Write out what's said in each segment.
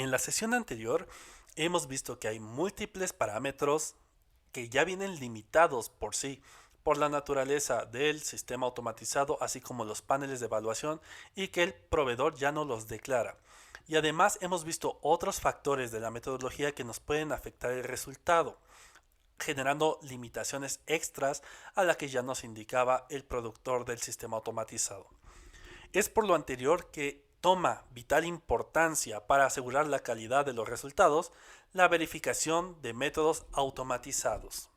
En la sesión anterior hemos visto que hay múltiples parámetros que ya vienen limitados por sí, por la naturaleza del sistema automatizado, así como los paneles de evaluación, y que el proveedor ya no los declara. Y además hemos visto otros factores de la metodología que nos pueden afectar el resultado, generando limitaciones extras a la que ya nos indicaba el productor del sistema automatizado. Es por lo anterior que toma vital importancia para asegurar la calidad de los resultados la verificación de métodos automatizados.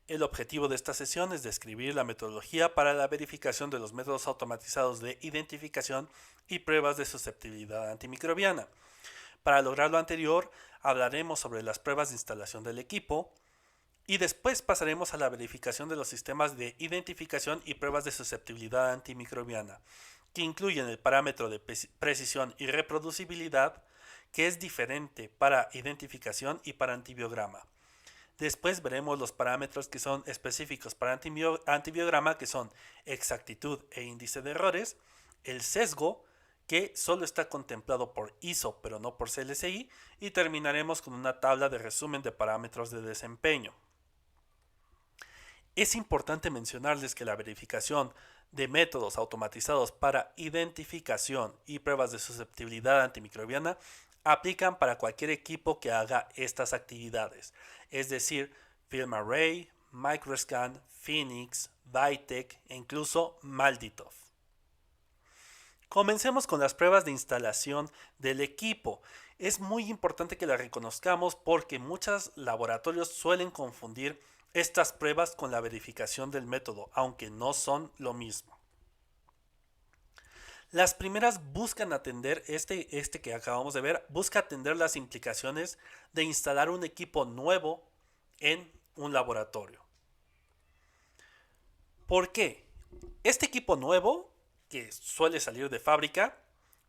El objetivo de esta sesión es describir la metodología para la verificación de los métodos automatizados de identificación y pruebas de susceptibilidad antimicrobiana. Para lograr lo anterior, hablaremos sobre las pruebas de instalación del equipo y después pasaremos a la verificación de los sistemas de identificación y pruebas de susceptibilidad antimicrobiana, que incluyen el parámetro de precisión y reproducibilidad, que es diferente para identificación y para antibiograma. Después veremos los parámetros que son específicos para antibiograma, que son exactitud e índice de errores, el sesgo, que solo está contemplado por ISO pero no por CLSI, y terminaremos con una tabla de resumen de parámetros de desempeño. Es importante mencionarles que la verificación de métodos automatizados para identificación y pruebas de susceptibilidad antimicrobiana aplican para cualquier equipo que haga estas actividades, es decir, FilmArray, Microscan, Phoenix, Vitek e incluso Malditov. Comencemos con las pruebas de instalación del equipo. Es muy importante que las reconozcamos porque muchos laboratorios suelen confundir estas pruebas con la verificación del método, aunque no son lo mismo. Las primeras buscan atender, este que acabamos de ver, busca atender las implicaciones de instalar un equipo nuevo en un laboratorio. ¿Por qué? Este equipo nuevo, que suele salir de fábrica,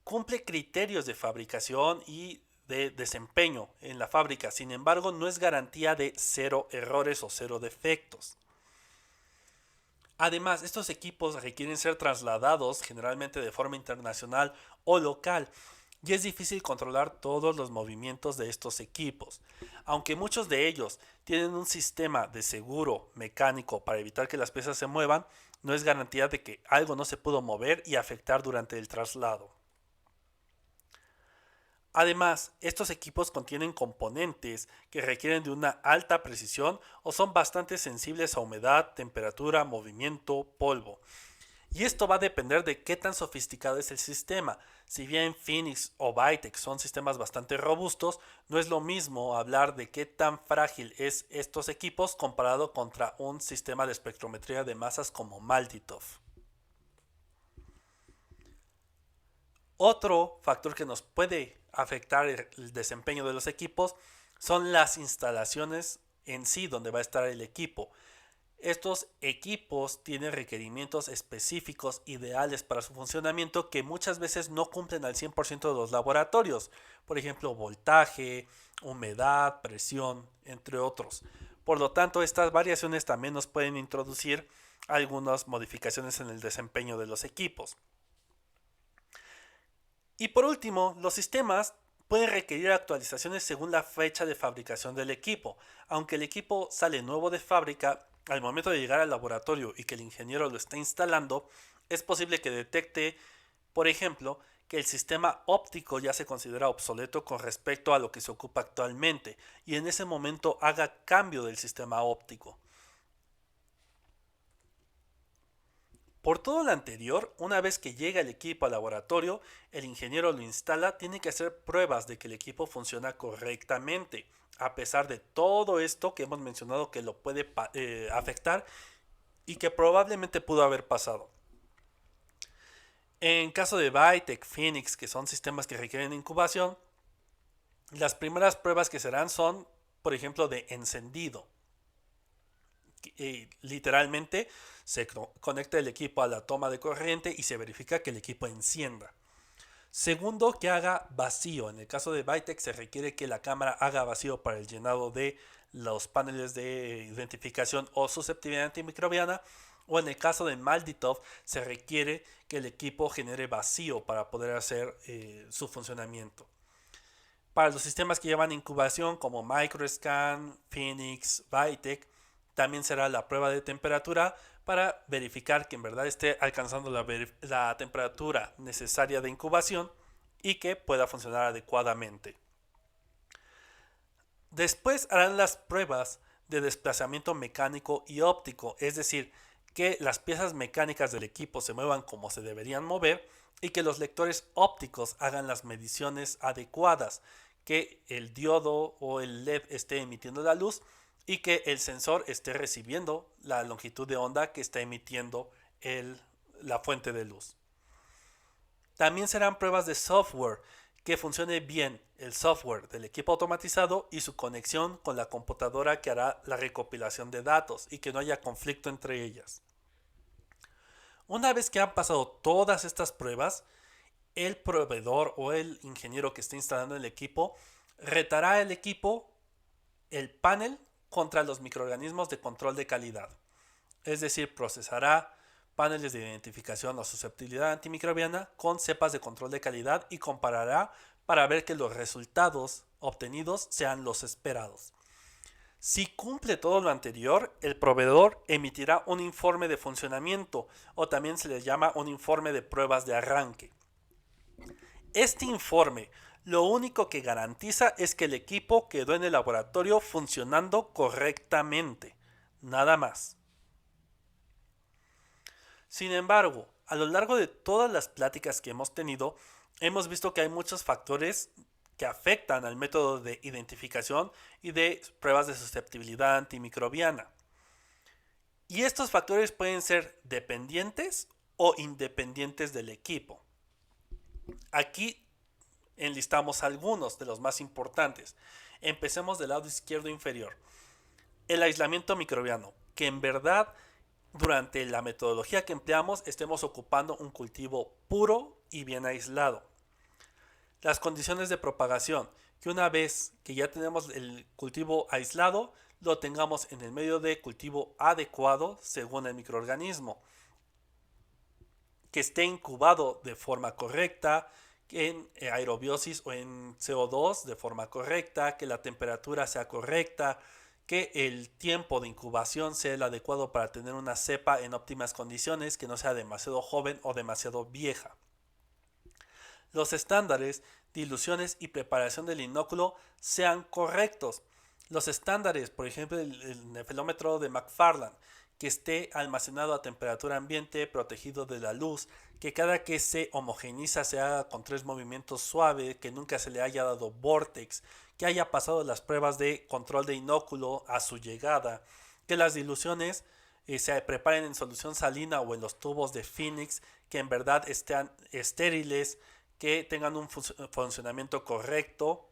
cumple criterios de fabricación y de desempeño en la fábrica. Sin embargo, no es garantía de cero errores o cero defectos. Además, estos equipos requieren ser trasladados generalmente de forma internacional o local y es difícil controlar todos los movimientos de estos equipos. Aunque muchos de ellos tienen un sistema de seguro mecánico para evitar que las piezas se muevan, no es garantía de que algo no se pudo mover y afectar durante el traslado. Además, estos equipos contienen componentes que requieren de una alta precisión o son bastante sensibles a humedad, temperatura, movimiento, polvo. Y esto va a depender de qué tan sofisticado es el sistema. Si bien Phoenix o Vitek son sistemas bastante robustos, no es lo mismo hablar de qué tan frágil es estos equipos comparado contra un sistema de espectrometría de masas como Malditov. Otro factor que nos puede afectar el desempeño de los equipos son las instalaciones en sí donde va a estar el equipo. Estos equipos tienen requerimientos específicos ideales para su funcionamiento que muchas veces no cumplen al 100% de los laboratorios. Por ejemplo, voltaje, humedad, presión, entre otros. Por lo tanto, estas variaciones también nos pueden introducir algunas modificaciones en el desempeño de los equipos. Y por último, los sistemas pueden requerir actualizaciones según la fecha de fabricación del equipo. Aunque el equipo sale nuevo de fábrica, al momento de llegar al laboratorio y que el ingeniero lo está instalando, es posible que detecte, por ejemplo, que el sistema óptico ya se considera obsoleto con respecto a lo que se ocupa actualmente y en ese momento haga cambio del sistema óptico. Por todo lo anterior, una vez que llega el equipo al laboratorio, el ingeniero lo instala, tiene que hacer pruebas de que el equipo funciona correctamente, a pesar de todo esto que hemos mencionado que lo puede afectar y que probablemente pudo haber pasado. En caso de Vitek, Phoenix, que son sistemas que requieren incubación, las primeras pruebas que serán son, por ejemplo, de encendido. Literalmente se conecta el equipo a la toma de corriente y se verifica que el equipo encienda. Segundo, que haga vacío. En el caso de Vitek se requiere que la cámara haga vacío para el llenado de los paneles de identificación o susceptibilidad antimicrobiana. o en el caso de Malditov se requiere que el equipo genere vacío para poder hacer su funcionamiento. Para los sistemas que llevan incubación como Microscan, Phoenix, Vitek, también será la prueba de temperatura para verificar que en verdad esté alcanzando la temperatura necesaria de incubación y que pueda funcionar adecuadamente. Después harán las pruebas de desplazamiento mecánico y óptico, es decir, que las piezas mecánicas del equipo se muevan como se deberían mover y que los lectores ópticos hagan las mediciones adecuadas, que el diodo o el LED esté emitiendo la luz y que el sensor esté recibiendo la longitud de onda que está emitiendo la fuente de luz. También serán pruebas de software, que funcione bien el software del equipo automatizado y su conexión con la computadora que hará la recopilación de datos y que no haya conflicto entre ellas. Una vez que han pasado todas estas pruebas, el proveedor o el ingeniero que esté instalando el equipo retará el equipo, el panel, contra los microorganismos de control de calidad. Es decir, procesará paneles de identificación o susceptibilidad antimicrobiana con cepas de control de calidad y comparará para ver que los resultados obtenidos sean los esperados. Si cumple todo lo anterior, el proveedor emitirá un informe de funcionamiento, o también se le llama un informe de pruebas de arranque. Este informe lo único que garantiza es que el equipo quedó en el laboratorio funcionando correctamente, nada más. Sin embargo, a lo largo de todas las pláticas que hemos tenido, hemos visto que hay muchos factores que afectan al método de identificación y de pruebas de susceptibilidad antimicrobiana. Y estos factores pueden ser dependientes o independientes del equipo. Aquí enlistamos algunos de los más importantes. Empecemos del lado izquierdo inferior. El aislamiento microbiano, que en verdad durante la metodología que empleamos estemos ocupando un cultivo puro y bien aislado. Las condiciones de propagación, que una vez que ya tenemos el cultivo aislado, lo tengamos en el medio de cultivo adecuado según el microorganismo, que esté incubado de forma correcta, en aerobiosis o en CO2 de forma correcta, que la temperatura sea correcta, que el tiempo de incubación sea el adecuado para tener una cepa en óptimas condiciones, que no sea demasiado joven o demasiado vieja. Los estándares, diluciones y preparación del inóculo sean correctos. Los estándares, por ejemplo, el nefelómetro de McFarland, que esté almacenado a temperatura ambiente, protegido de la luz, que cada que se homogeneiza se haga con 3 movimientos suaves, que nunca se le haya dado vórtex, que haya pasado las pruebas de control de inóculo a su llegada, que las diluciones se preparen en solución salina o en los tubos de Phoenix, que en verdad estén estériles, que tengan un funcionamiento correcto,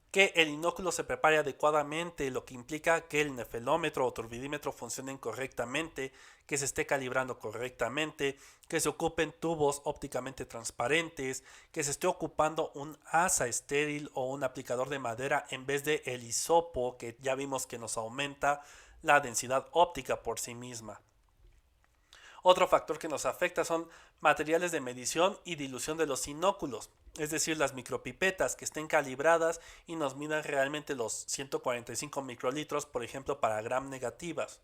que el inóculo se prepare adecuadamente, lo que implica que el nefelómetro o turbidímetro funcionen correctamente, que se esté calibrando correctamente, que se ocupen tubos ópticamente transparentes, que se esté ocupando un asa estéril o un aplicador de madera en vez de el hisopo, que ya vimos que nos aumenta la densidad óptica por sí misma. Otro factor que nos afecta son materiales de medición y dilución de los inóculos, es decir, las micropipetas que estén calibradas y nos midan realmente los 145 microlitros, por ejemplo, para gram negativas.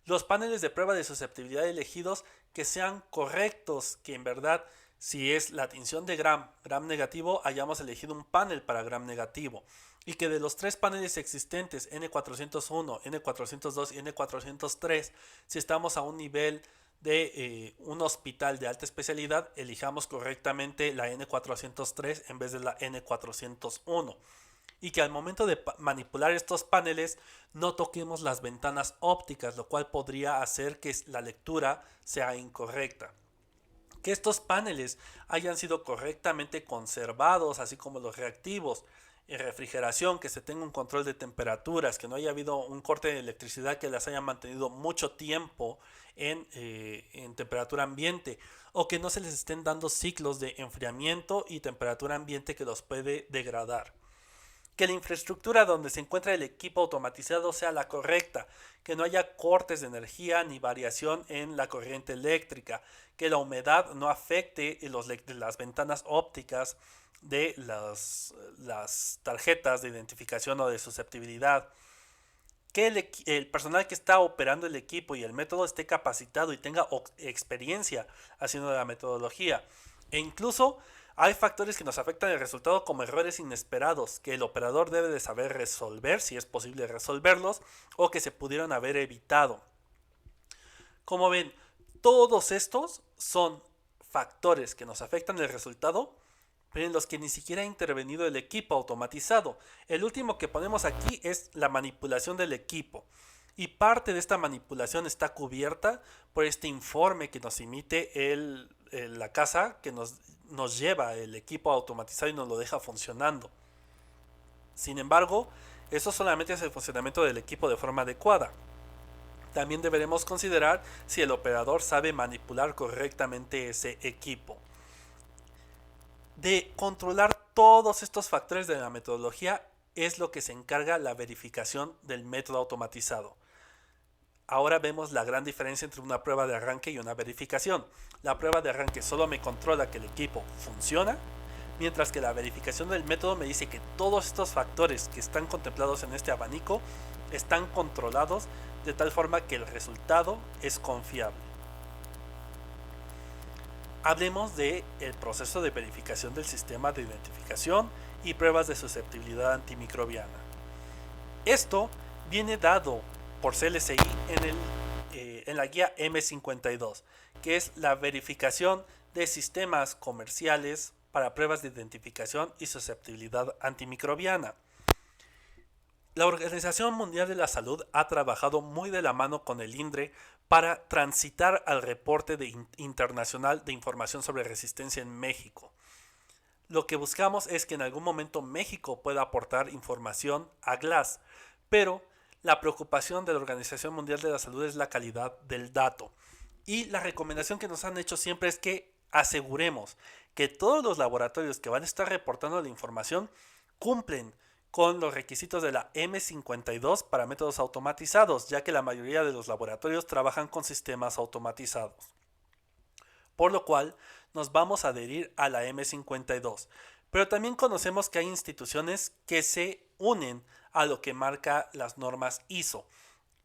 Los paneles de prueba de susceptibilidad elegidos que sean correctos, que en verdad, si es la tinción de gram negativo, hayamos elegido un panel para gram negativo. Y que de los 3 paneles existentes, N401, N402 y N403, si estamos a un nivel de un hospital de alta especialidad, elijamos correctamente la N403 en vez de la N401. Y que al momento de manipular estos paneles no toquemos las ventanas ópticas, lo cual podría hacer que la lectura sea incorrecta. Que estos paneles hayan sido correctamente conservados, así como los reactivos. En refrigeración, que se tenga un control de temperaturas, que no haya habido un corte de electricidad que las haya mantenido mucho tiempo en temperatura ambiente, o que no se les estén dando ciclos de enfriamiento y temperatura ambiente que los puede degradar. que la infraestructura donde se encuentra el equipo automatizado sea la correcta, que no haya cortes de energía ni variación en la corriente eléctrica, que la humedad no afecte las ventanas ópticas de las tarjetas de identificación o de susceptibilidad, que el personal que está operando el equipo y el método esté capacitado y tenga experiencia haciendo la metodología. E incluso hay factores que nos afectan el resultado como errores inesperados que el operador debe de saber resolver, si es posible resolverlos, o que se pudieron haber evitado. Como ven, todos estos son factores que nos afectan el resultado, pero en los que ni siquiera ha intervenido el equipo automatizado. El último que ponemos aquí es la manipulación del equipo. Y parte de esta manipulación está cubierta por este informe que nos emite la casa que nos lleva el equipo automatizado y nos lo deja funcionando. Sin embargo, eso solamente es el funcionamiento del equipo de forma adecuada. También deberemos considerar si el operador sabe manipular correctamente ese equipo. De controlar todos estos factores de la metodología es lo que se encarga la verificación del método automatizado. Ahora vemos la gran diferencia entre una prueba de arranque y una verificación. La prueba de arranque solo me controla que el equipo funciona, mientras que la verificación del método me dice que todos estos factores que están contemplados en este abanico están controlados de tal forma que el resultado es confiable. Hablemos del proceso de verificación del sistema de identificación y pruebas de susceptibilidad antimicrobiana. Esto viene dado por CLSI en la guía M52, que es la verificación de sistemas comerciales para pruebas de identificación y susceptibilidad antimicrobiana. La Organización Mundial de la Salud ha trabajado muy de la mano con el INDRE para transitar al reporte internacional de información sobre resistencia en México. Lo que buscamos es que en algún momento México pueda aportar información a GLASS, pero la preocupación de la Organización Mundial de la Salud es la calidad del dato. Y la recomendación que nos han hecho siempre es que aseguremos que todos los laboratorios que van a estar reportando la información cumplen con los requisitos de la M52 para métodos automatizados, ya que la mayoría de los laboratorios trabajan con sistemas automatizados. Por lo cual, nos vamos a adherir a la M52. Pero también conocemos que hay instituciones que se unen a lo que marca las normas ISO.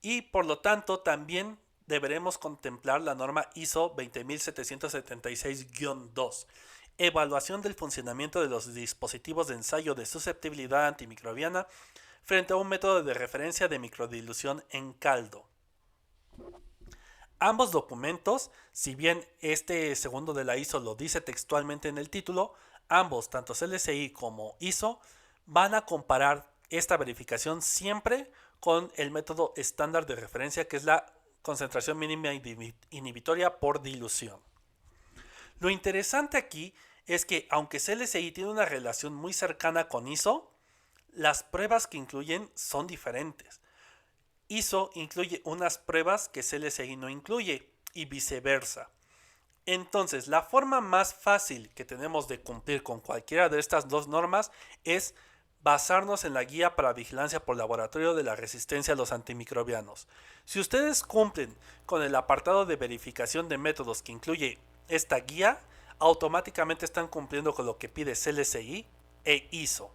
Y por lo tanto, también deberemos contemplar la norma ISO 20776-2. Evaluación del funcionamiento de los dispositivos de ensayo de susceptibilidad antimicrobiana frente a un método de referencia de microdilución en caldo. Ambos documentos, si bien este segundo de la ISO lo dice textualmente en el título, ambos, tanto CLSI como ISO, van a comparar esta verificación siempre con el método estándar de referencia, que es la concentración mínima inhibitoria por dilución. Lo interesante aquí es que aunque CLSI tiene una relación muy cercana con ISO, las pruebas que incluyen son diferentes. ISO incluye unas pruebas que CLSI no incluye y viceversa. Entonces, la forma más fácil que tenemos de cumplir con cualquiera de estas dos normas es basarnos en la guía para vigilancia por laboratorio de la resistencia a los antimicrobianos. Si ustedes cumplen con el apartado de verificación de métodos que incluye esta guía, automáticamente están cumpliendo con lo que pide CLSI e ISO.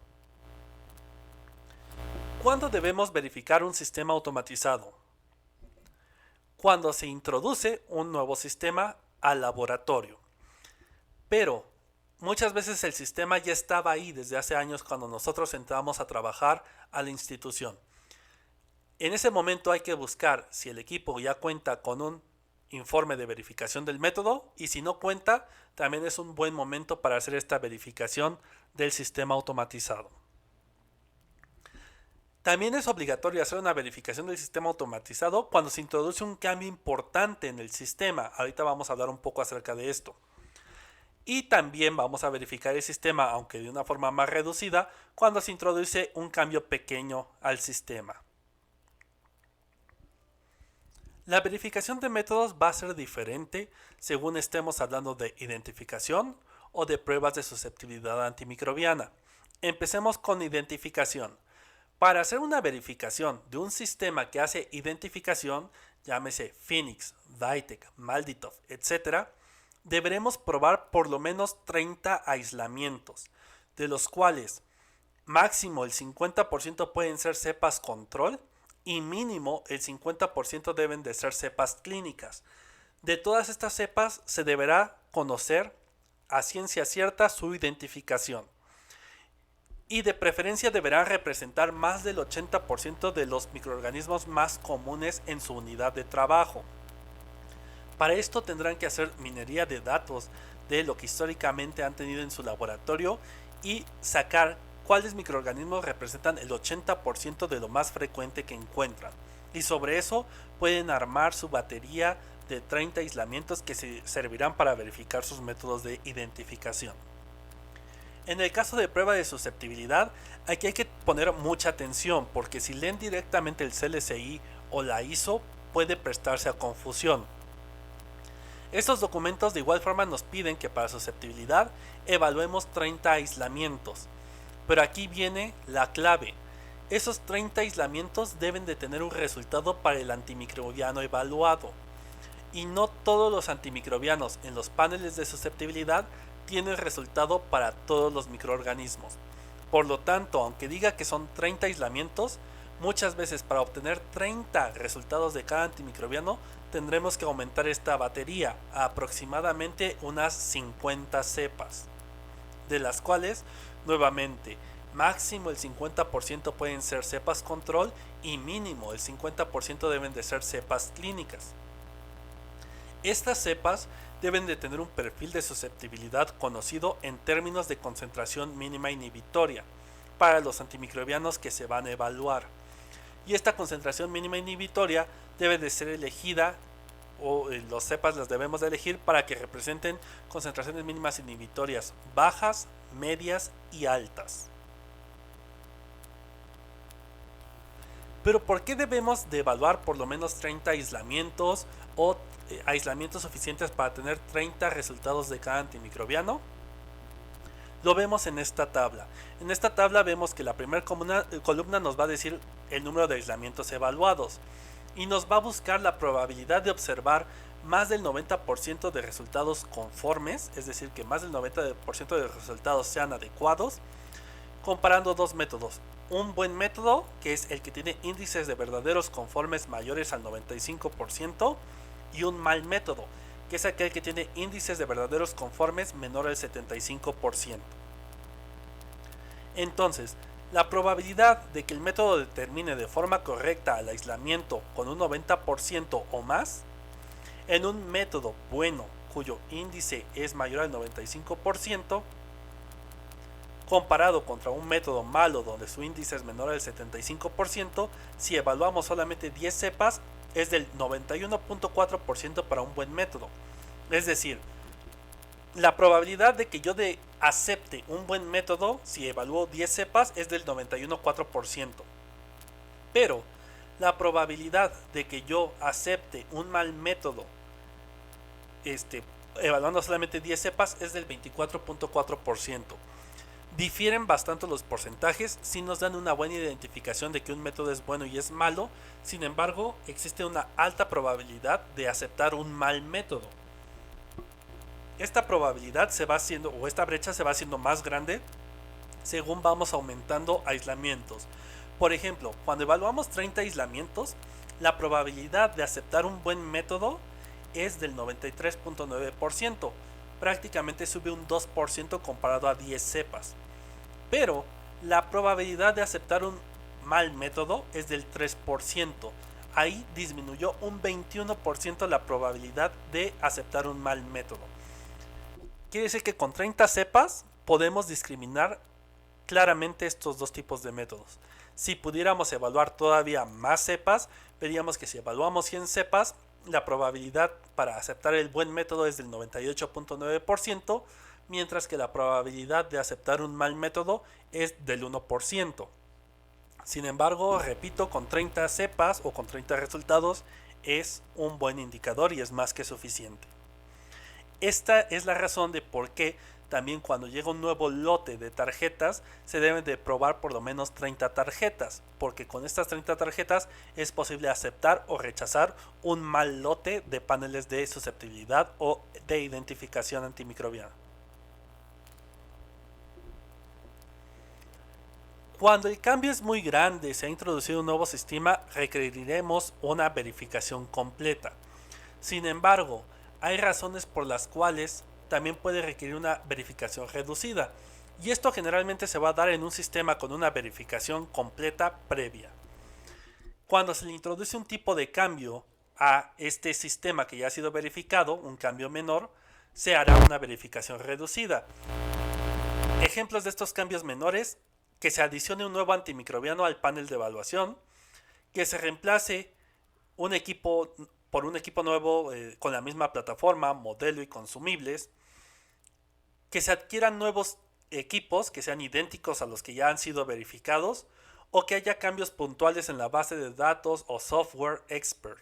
¿Cuándo debemos verificar un sistema automatizado? Cuando se introduce un nuevo sistema al laboratorio. Pero muchas veces el sistema ya estaba ahí desde hace años cuando nosotros entramos a trabajar a la institución. En ese momento hay que buscar si el equipo ya cuenta con un informe de verificación del método, y si no cuenta, también es un buen momento para hacer esta verificación del sistema automatizado. También es obligatorio hacer una verificación del sistema automatizado cuando se introduce un cambio importante en el sistema. Ahorita vamos a hablar un poco acerca de esto. Y también vamos a verificar el sistema, aunque de una forma más reducida, cuando se introduce un cambio pequeño al sistema. La verificación de métodos va a ser diferente según estemos hablando de identificación o de pruebas de susceptibilidad antimicrobiana. Empecemos con identificación. Para hacer una verificación de un sistema que hace identificación, llámese Phoenix, Ditec, Malditov, etc., deberemos probar por lo menos 30 aislamientos, de los cuales máximo el 50% pueden ser cepas control y mínimo el 50% deben de ser cepas clínicas. De todas estas cepas se deberá conocer a ciencia cierta su identificación. Y de preferencia deberán representar más del 80% de los microorganismos más comunes en su unidad de trabajo. Para esto tendrán que hacer minería de datos de lo que históricamente han tenido en su laboratorio y sacar cuáles microorganismos representan el 80% de lo más frecuente que encuentran. Y sobre eso pueden armar su batería de 30 aislamientos que servirán para verificar sus métodos de identificación. En el caso de prueba de susceptibilidad, aquí hay que poner mucha atención porque si leen directamente el CLSI o la ISO puede prestarse a confusión. Estos documentos de igual forma nos piden que para susceptibilidad evaluemos 30 aislamientos, pero aquí viene la clave. Esos 30 aislamientos deben de tener un resultado para el antimicrobiano evaluado, y no todos los antimicrobianos en los paneles de susceptibilidad tiene resultado para todos los microorganismos. Por lo tanto, aunque diga que son 30 aislamientos, muchas veces para obtener 30 resultados de cada antimicrobiano tendremos que aumentar esta batería a aproximadamente unas 50 cepas, de las cuales nuevamente máximo el 50% pueden ser cepas control y mínimo el 50% deben de ser cepas clínicas. Estas cepas deben de tener un perfil de susceptibilidad conocido en términos de concentración mínima inhibitoria para los antimicrobianos que se van a evaluar. Y esta concentración mínima inhibitoria debe de ser elegida, o las cepas las debemos de elegir para que representen concentraciones mínimas inhibitorias bajas, medias y altas. Pero ¿por qué debemos de evaluar por lo menos 30 aislamientos o aislamientos suficientes para tener 30 resultados de cada antimicrobiano? Lo vemos en esta tabla. En esta tabla vemos que la primera columna nos va a decir el número de aislamientos evaluados y nos va a buscar la probabilidad de observar más del 90% de resultados conformes, es decir, que más del 90% de resultados sean adecuados, comparando dos métodos. Un buen método, que es el que tiene índices de verdaderos conformes mayores al 95%, y un mal método, que es aquel que tiene índices de verdaderos conformes menor al 75%. Entonces, la probabilidad de que el método determine de forma correcta el aislamiento con un 90% o más, en un método bueno cuyo índice es mayor al 95%, comparado contra un método malo donde su índice es menor al 75%, si evaluamos solamente 10 cepas, es del 91.4% para un buen método. Es decir, la probabilidad de que yo acepte un buen método si evalúo 10 cepas es del 91.4%. Pero la probabilidad de que yo acepte un mal método evaluando solamente 10 cepas es del 24.4%. Difieren bastante los porcentajes, sí nos dan una buena identificación de que un método es bueno y es malo, sin embargo existe una alta probabilidad de aceptar un mal método. Esta probabilidad se va haciendo, o esta brecha se va haciendo más grande según vamos aumentando aislamientos. Por ejemplo, cuando evaluamos 30 aislamientos, la probabilidad de aceptar un buen método es del 93.9%, prácticamente sube un 2% comparado a 10 cepas. Pero la probabilidad de aceptar un mal método es del 3%. Ahí disminuyó un 21% la probabilidad de aceptar un mal método. Quiere decir que con 30 cepas podemos discriminar claramente estos dos tipos de métodos. Si pudiéramos evaluar todavía más cepas, veríamos que si evaluamos 100 cepas, la probabilidad para aceptar el buen método es del 98.9%, mientras que la probabilidad de aceptar un mal método es del 1%. Sin embargo, repito, con 30 cepas o con 30 resultados es un buen indicador y es más que suficiente. Esta es la razón de por qué También cuando llega un nuevo lote de tarjetas, se deben de probar por lo menos 30 tarjetas, porque con estas 30 tarjetas es posible aceptar o rechazar un mal lote de paneles de susceptibilidad o de identificación antimicrobiana. Cuando el cambio es muy grande y se ha introducido un nuevo sistema, requeriremos una verificación completa. Sin embargo, hay razones por las cuales también puede requerir una verificación reducida, y esto generalmente se va a dar en un sistema con una verificación completa previa. Cuando se le introduce un tipo de cambio a este sistema que ya ha sido verificado, un cambio menor, se hará una verificación reducida. Ejemplos de estos cambios menores: que se adicione un nuevo antimicrobiano al panel de evaluación, que se reemplace un equipo por un equipo nuevo con la misma plataforma, modelo y consumibles, que se adquieran nuevos equipos que sean idénticos a los que ya han sido verificados, o que haya cambios puntuales en la base de datos o software expert.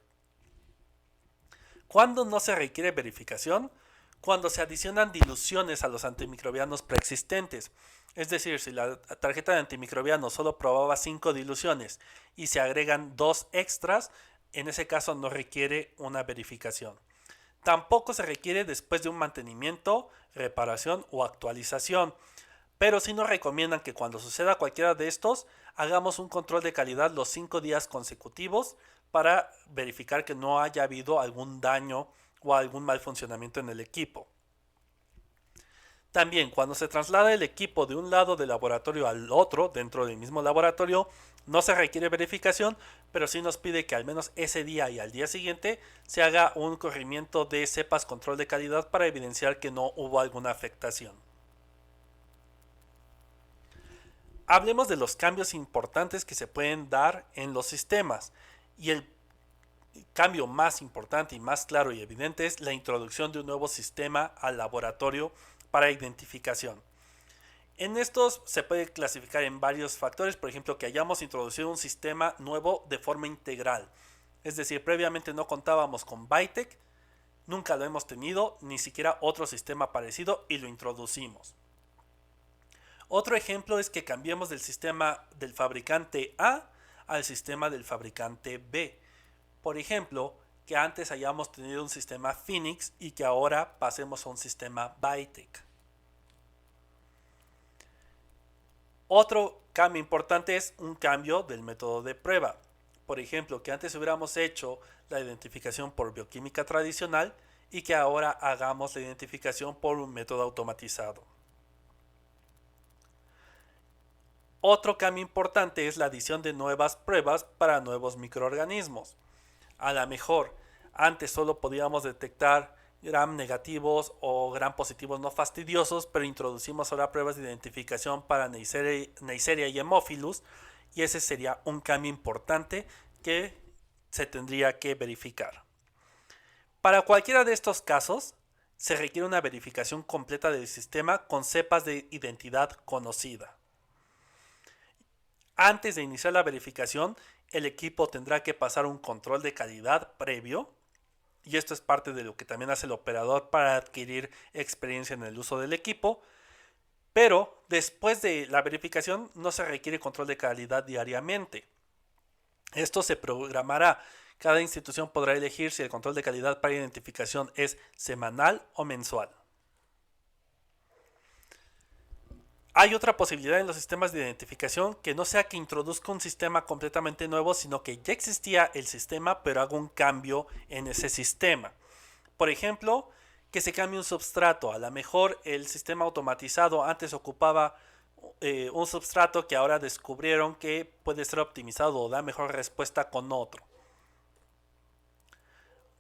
¿Cuándo no se requiere verificación? Cuando se adicionan diluciones a los antimicrobianos preexistentes. Es decir, si la tarjeta de antimicrobiano solo probaba 5 diluciones y se agregan 2 extras, en ese caso no requiere una verificación. Tampoco se requiere después de un mantenimiento, reparación o actualización, pero sí nos recomiendan que cuando suceda cualquiera de estos, hagamos un control de calidad los 5 días consecutivos para verificar que no haya habido algún daño o algún mal funcionamiento en el equipo. También, cuando se traslada el equipo de un lado del laboratorio al otro dentro del mismo laboratorio, no se requiere verificación, pero sí nos pide que al menos ese día y al día siguiente se haga un corrimiento de cepas control de calidad para evidenciar que no hubo alguna afectación. Hablemos de los cambios importantes que se pueden dar en los sistemas, y el cambio más importante y más claro y evidente es la introducción de un nuevo sistema al laboratorio para identificación. En estos se puede clasificar en varios factores, por ejemplo, que hayamos introducido un sistema nuevo de forma integral. Es decir, previamente no contábamos con Bytec, nunca lo hemos tenido, ni siquiera otro sistema parecido, y lo introducimos. Otro ejemplo es que cambiemos del sistema del fabricante A al sistema del fabricante B. Por ejemplo, que antes hayamos tenido un sistema Phoenix y que ahora pasemos a un sistema Bytec. Otro cambio importante es un cambio del método de prueba. Por ejemplo, que antes hubiéramos hecho la identificación por bioquímica tradicional y que ahora hagamos la identificación por un método automatizado. Otro cambio importante es la adición de nuevas pruebas para nuevos microorganismos. A lo mejor antes solo podíamos detectar gram negativos o gram positivos no fastidiosos, pero introducimos ahora pruebas de identificación para Neisseria y Haemophilus, y ese sería un cambio importante que se tendría que verificar. Para cualquiera de estos casos, se requiere una verificación completa del sistema con cepas de identidad conocida. Antes de iniciar la verificación, el equipo tendrá que pasar un control de calidad previo, y esto es parte de lo que también hace el operador para adquirir experiencia en el uso del equipo. Pero después de la verificación no se requiere control de calidad diariamente. Esto se programará. Cada institución podrá elegir si el control de calidad para identificación es semanal o mensual. Hay otra posibilidad en los sistemas de identificación, que no sea que introduzca un sistema completamente nuevo, sino que ya existía el sistema, pero haga un cambio en ese sistema. Por ejemplo, que se cambie un substrato. A lo mejor el sistema automatizado antes ocupaba un substrato que ahora descubrieron que puede ser optimizado o da mejor respuesta con otro.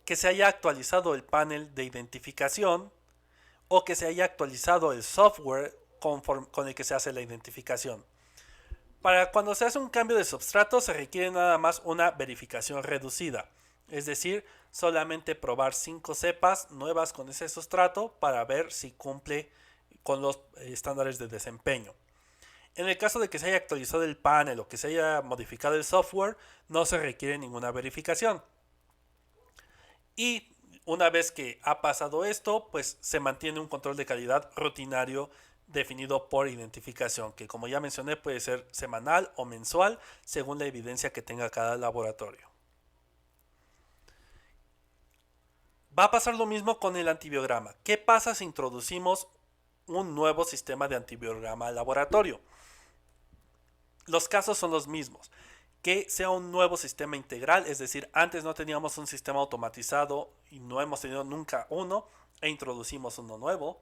Que se haya actualizado el panel de identificación, o que se haya actualizado el software con el que se hace la identificación. Para cuando se hace un cambio de substrato se requiere nada más una verificación reducida, es decir, solamente probar 5 cepas nuevas con ese sustrato para ver si cumple con los estándares de desempeño. En el caso de que se haya actualizado el panel o que se haya modificado el software, no se requiere ninguna verificación. Y Una vez que ha pasado esto, pues se mantiene un control de calidad rutinario definido por identificación, que como ya mencioné puede ser semanal o mensual según la evidencia que tenga cada laboratorio. Va a pasar lo mismo con el antibiograma. ¿Qué pasa si introducimos un nuevo sistema de antibiograma al laboratorio? Los casos son los mismos. Que sea un nuevo sistema integral, es decir, antes no teníamos un sistema automatizado y no hemos tenido nunca uno e introducimos uno nuevo.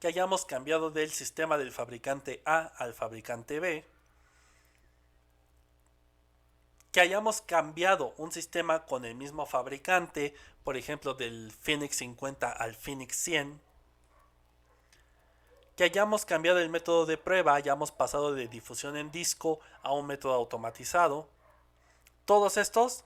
Que hayamos cambiado del sistema del fabricante A al fabricante B. Que hayamos cambiado un sistema con el mismo fabricante, por ejemplo, del Phoenix 50 al Phoenix 100. Que hayamos cambiado el método de prueba, hayamos pasado de difusión en disco a un método automatizado. Todos estos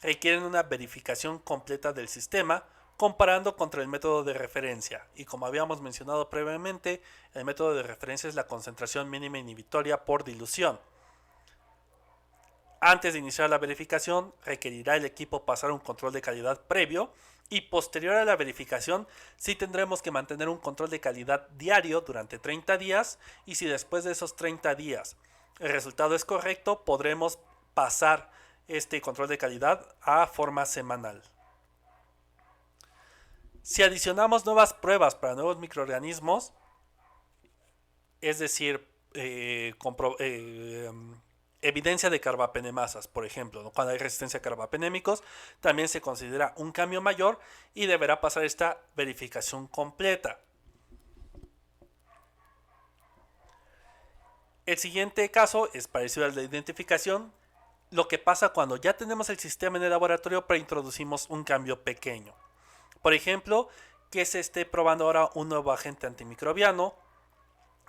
requieren una verificación completa del sistema comparando contra el método de referencia. Y como habíamos mencionado previamente, el método de referencia es la concentración mínima inhibitoria por dilución. Antes de iniciar la verificación, requerirá el equipo pasar un control de calidad previo y posterior a la verificación sí tendremos que mantener un control de calidad diario durante 30 días y si después de esos 30 días el resultado es correcto, podremos pasar este control de calidad a forma semanal. Si adicionamos nuevas pruebas para nuevos microorganismos, es decir, evidencia de carbapenemasas, por ejemplo, ¿no? Cuando hay resistencia a carbapenémicos, también se considera un cambio mayor y deberá pasar esta verificación completa. El siguiente caso es parecido al de identificación, lo que pasa cuando ya tenemos el sistema en el laboratorio pero introducimos un cambio pequeño. Por ejemplo, que se esté probando ahora un nuevo agente antimicrobiano,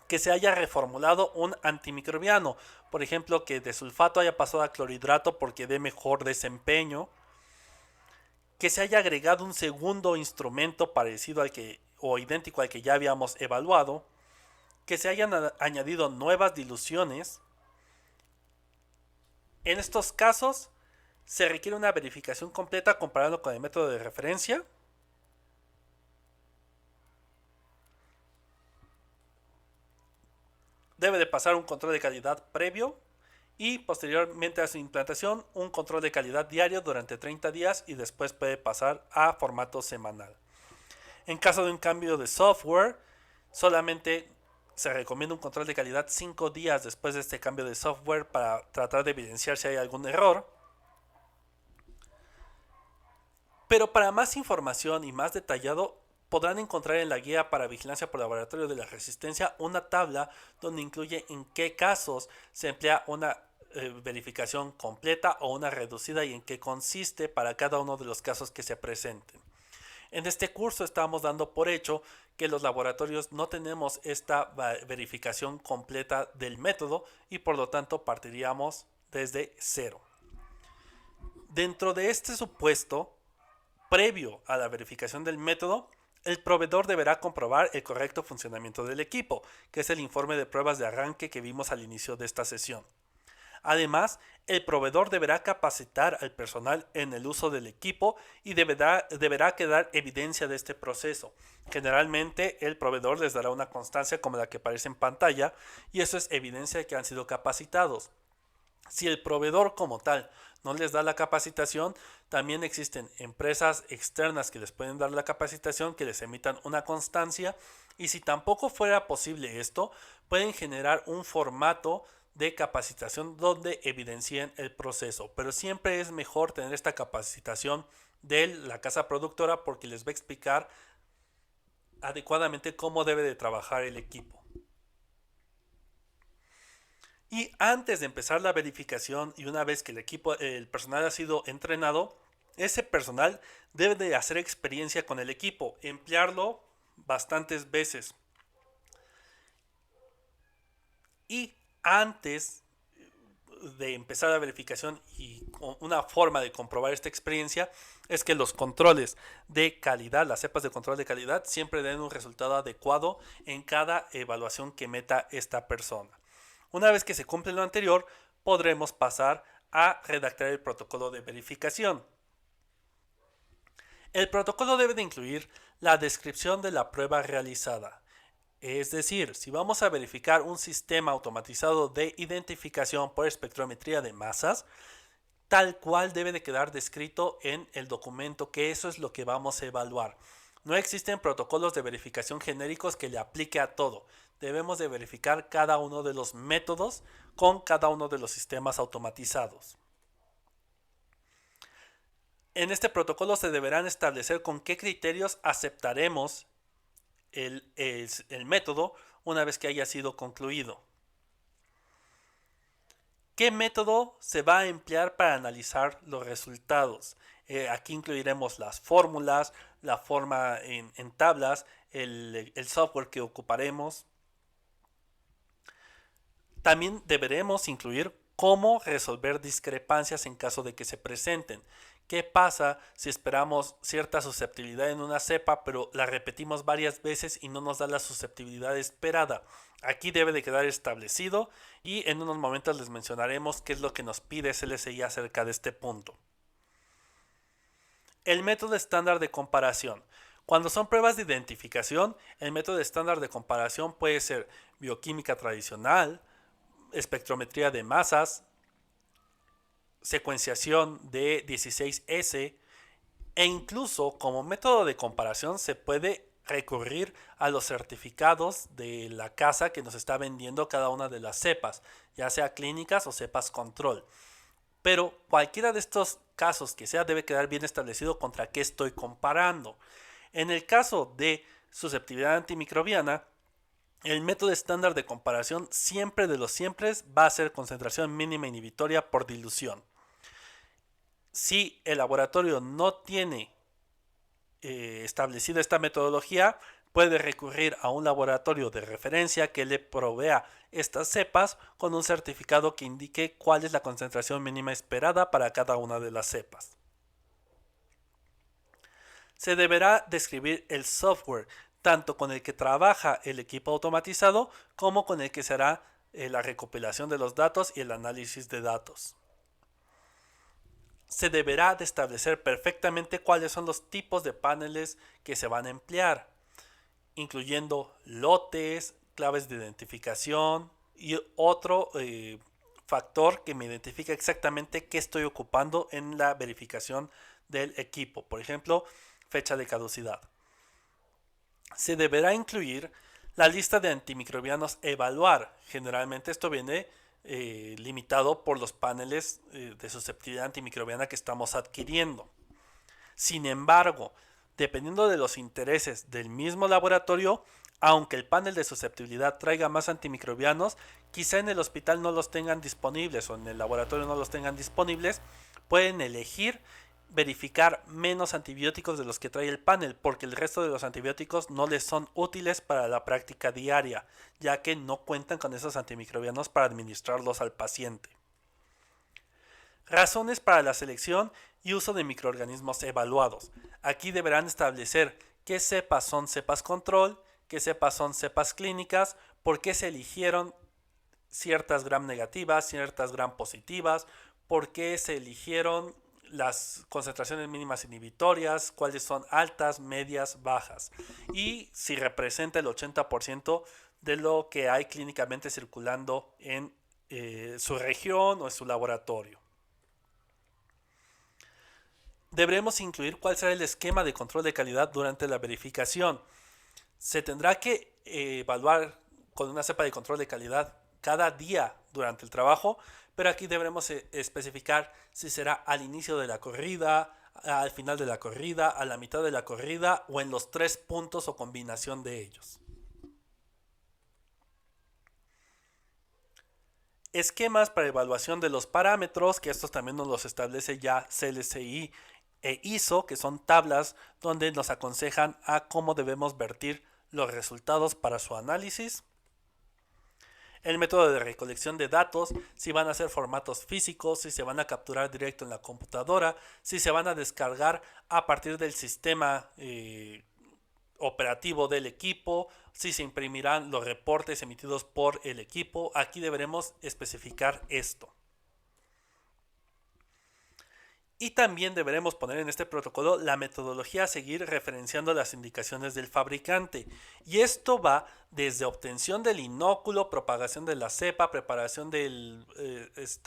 que se haya reformulado un antimicrobiano, por ejemplo, que de sulfato haya pasado a clorhidrato porque dé mejor desempeño, que se haya agregado un segundo instrumento parecido al que o idéntico al que ya habíamos evaluado, que se hayan añadido nuevas diluciones. En estos casos se requiere una verificación completa comparando con el método de referencia. Debe de pasar un control de calidad previo y posteriormente a su implantación un control de calidad diario durante 30 días y después puede pasar a formato semanal. En caso de un cambio de software, solamente se recomienda un control de calidad 5 días después de este cambio de software para tratar de evidenciar si hay algún error. Pero para más información y más detallado, podrán encontrar en la guía para vigilancia por laboratorio de la resistencia una tabla donde incluye en qué casos se emplea una verificación completa o una reducida y en qué consiste para cada uno de los casos que se presenten. En este curso estamos dando por hecho que los laboratorios no tenemos esta verificación completa del método y por lo tanto partiríamos desde cero. Dentro de este supuesto, previo a la verificación del método, el proveedor deberá comprobar el correcto funcionamiento del equipo, que es el informe de pruebas de arranque que vimos al inicio de esta sesión. Además, el proveedor deberá capacitar al personal en el uso del equipo y deberá quedar evidencia de este proceso. Generalmente, el proveedor les dará una constancia como la que aparece en pantalla y eso es evidencia de que han sido capacitados. Si el proveedor como tal no les da la capacitación, también existen empresas externas que les pueden dar la capacitación, que les emitan una constancia y si tampoco fuera posible esto, pueden generar un formato de capacitación donde evidencien el proceso. Pero siempre es mejor tener esta capacitación de la casa productora porque les va a explicar adecuadamente cómo debe de trabajar el equipo. Y antes de empezar la verificación y una vez que el personal ha sido entrenado, ese personal debe de hacer experiencia con el equipo, emplearlo bastantes veces. Y antes de empezar la verificación y una forma de comprobar esta experiencia es que los controles de calidad, las cepas de control de calidad, siempre den un resultado adecuado en cada evaluación que meta esta persona. Una vez que se cumple lo anterior, podremos pasar a redactar el protocolo de verificación. El protocolo debe de incluir la descripción de la prueba realizada. Es decir, si vamos a verificar un sistema automatizado de identificación por espectrometría de masas, tal cual debe de quedar descrito en el documento, que eso es lo que vamos a evaluar. No existen protocolos de verificación genéricos que le aplique a todo. Debemos de verificar cada uno de los métodos con cada uno de los sistemas automatizados. En este protocolo se deberán establecer con qué criterios aceptaremos el método una vez que haya sido concluido. ¿Qué método se va a emplear para analizar los resultados? Aquí incluiremos las fórmulas, la forma en tablas, el software que ocuparemos. También deberemos incluir cómo resolver discrepancias en caso de que se presenten. ¿Qué pasa si esperamos cierta susceptibilidad en una cepa, pero la repetimos varias veces y no nos da la susceptibilidad esperada? Aquí debe de quedar establecido y en unos momentos les mencionaremos qué es lo que nos pide SLSI acerca de este punto. El método estándar de comparación. Cuando son pruebas de identificación, el método estándar de comparación puede ser bioquímica tradicional, espectrometría de masas, secuenciación de 16S e incluso como método de comparación se puede recurrir a los certificados de la casa que nos está vendiendo cada una de las cepas, ya sea clínicas o cepas control. Pero cualquiera de estos casos que sea debe quedar bien establecido contra qué estoy comparando. En el caso de susceptibilidad antimicrobiana, el método estándar de comparación siempre de los siempre va a ser concentración mínima inhibitoria por dilución. Si el laboratorio no tiene establecida esta metodología, puede recurrir a un laboratorio de referencia que le provea estas cepas con un certificado que indique cuál es la concentración mínima esperada para cada una de las cepas. Se deberá describir el software, tanto con el que trabaja el equipo automatizado como con el que se hará la recopilación de los datos y el análisis de datos. Se deberá de establecer perfectamente cuáles son los tipos de paneles que se van a emplear, incluyendo lotes, claves de identificación y otro factor que me identifica exactamente qué estoy ocupando en la verificación del equipo. Por ejemplo, fecha de caducidad. Se deberá incluir la lista de antimicrobianos a evaluar. Generalmente esto viene limitado por los paneles de susceptibilidad antimicrobiana que estamos adquiriendo. Sin embargo, dependiendo de los intereses del mismo laboratorio, aunque el panel de susceptibilidad traiga más antimicrobianos, quizá en el hospital no los tengan disponibles o en el laboratorio no los tengan disponibles, pueden elegir verificar menos antibióticos de los que trae el panel, porque el resto de los antibióticos no les son útiles para la práctica diaria, ya que no cuentan con esos antimicrobianos para administrarlos al paciente. Razones para la selección y uso de microorganismos evaluados. Aquí deberán establecer qué cepas son cepas control, qué cepas son cepas clínicas, por qué se eligieron ciertas gram negativas, ciertas gram positivas, por qué se eligieron las concentraciones mínimas inhibitorias, cuáles son altas, medias, bajas, y si representa el 80% de lo que hay clínicamente circulando en su región o en su laboratorio. Deberemos incluir cuál será el esquema de control de calidad durante la verificación. Se tendrá que evaluar con una cepa de control de calidad cada día durante el trabajo, pero aquí deberemos especificar si será al inicio de la corrida, al final de la corrida, a la mitad de la corrida o en los 3 puntos o combinación de ellos. Esquemas para evaluación de los parámetros, que estos también nos los establece ya SLSI e ISO, que son tablas donde nos aconsejan a cómo debemos vertir los resultados para su análisis. El método de recolección de datos, si van a ser formatos físicos, si se van a capturar directo en la computadora, si se van a descargar a partir del sistema operativo del equipo, si se imprimirán los reportes emitidos por el equipo. Aquí deberemos especificar esto. Y también deberemos poner en este protocolo la metodología a seguir referenciando las indicaciones del fabricante. Y esto va desde obtención del inóculo, propagación de la cepa, preparación de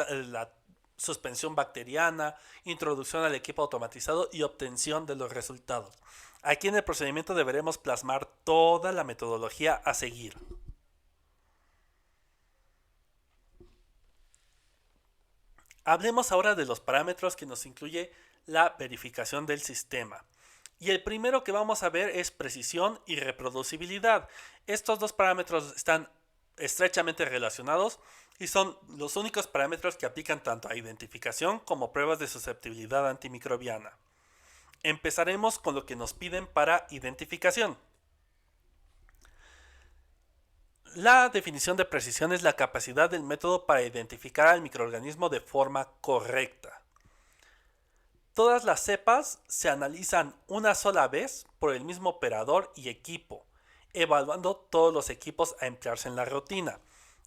la suspensión bacteriana, introducción al equipo automatizado y obtención de los resultados. Aquí en el procedimiento deberemos plasmar toda la metodología a seguir. Hablemos ahora de los parámetros que nos incluye la verificación del sistema. Y el primero que vamos a ver es precisión y reproducibilidad. Estos dos parámetros están estrechamente relacionados y son los únicos parámetros que aplican tanto a identificación como pruebas de susceptibilidad antimicrobiana. Empezaremos con lo que nos piden para identificación. La definición de precisión es la capacidad del método para identificar al microorganismo de forma correcta. Todas las cepas se analizan una sola vez por el mismo operador y equipo, evaluando todos los equipos a emplearse en la rutina.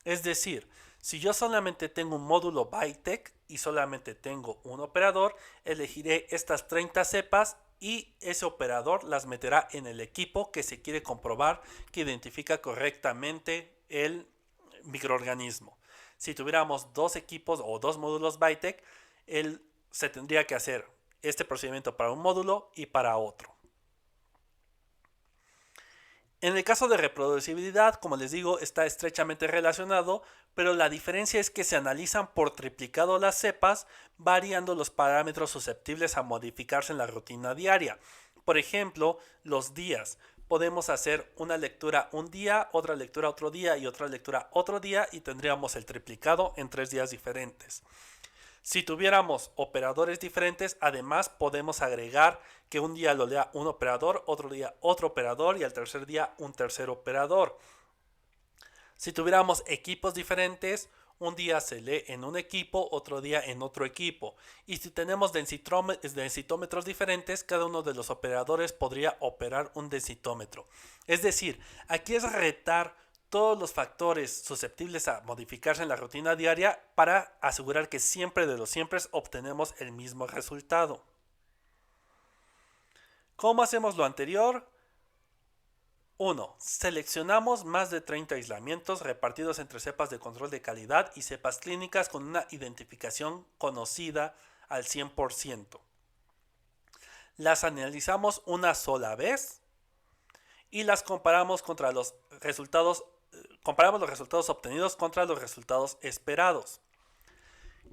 Es decir, si yo solamente tengo un módulo BITEC y solamente tengo un operador, elegiré estas 30 cepas y ese operador las meterá en el equipo que se quiere comprobar que identifica correctamente el microorganismo. Si tuviéramos dos equipos o dos módulos BITEC, se tendría que hacer este procedimiento para un módulo y para otro. En el caso de reproducibilidad, como les digo, está estrechamente relacionado, pero la diferencia es que se analizan por triplicado las cepas, variando los parámetros susceptibles a modificarse en la rutina diaria. Por ejemplo, los días. Podemos hacer una lectura un día, otra lectura otro día y otra lectura otro día y tendríamos el triplicado en 3 días diferentes. Si tuviéramos operadores diferentes, además podemos agregar que un día lo lea un operador, otro día otro operador y al tercer día un tercer operador. Si tuviéramos equipos diferentes, un día se lee en un equipo, otro día en otro equipo. Y si tenemos densitómetros diferentes, cada uno de los operadores podría operar un densitómetro. Es decir, aquí es retar todos los factores susceptibles a modificarse en la rutina diaria para asegurar que siempre de los siempre obtenemos el mismo resultado. ¿Cómo hacemos lo anterior? 1. Seleccionamos más de 30 aislamientos repartidos entre cepas de control de calidad y cepas clínicas con una identificación conocida al 100%. Las analizamos una sola vez y las comparamos contra los resultados. Comparamos los resultados obtenidos contra los resultados esperados.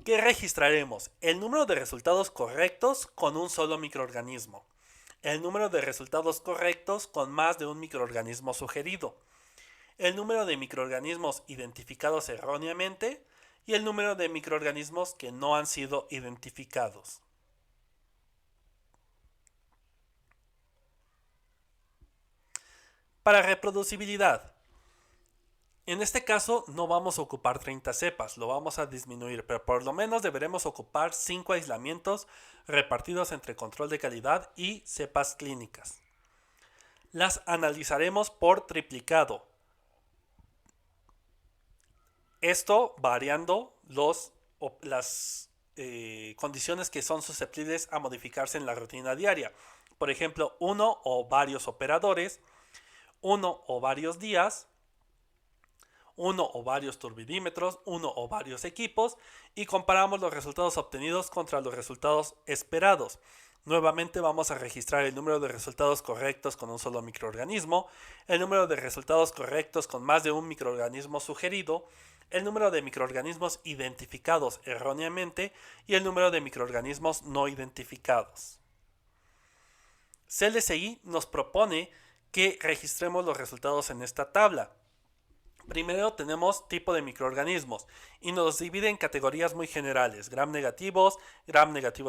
¿Qué registraremos? El número de resultados correctos con un solo microorganismo. El número de resultados correctos con más de un microorganismo sugerido. El número de microorganismos identificados erróneamente y el número de microorganismos que no han sido identificados. Para reproducibilidad. En este caso no vamos a ocupar 30 cepas, lo vamos a disminuir, pero por lo menos deberemos ocupar 5 aislamientos repartidos entre control de calidad y cepas clínicas. Las analizaremos por triplicado. Esto variando las condiciones que son susceptibles a modificarse en la rutina diaria. Por ejemplo, uno o varios operadores, uno o varios días, uno o varios turbidímetros, uno o varios equipos y comparamos los resultados obtenidos contra los resultados esperados. Nuevamente vamos a registrar el número de resultados correctos con un solo microorganismo, el número de resultados correctos con más de un microorganismo sugerido, el número de microorganismos identificados erróneamente y el número de microorganismos no identificados. CLSI nos propone que registremos los resultados en esta tabla. Primero tenemos tipo de microorganismos y nos divide en categorías muy generales: gram negativos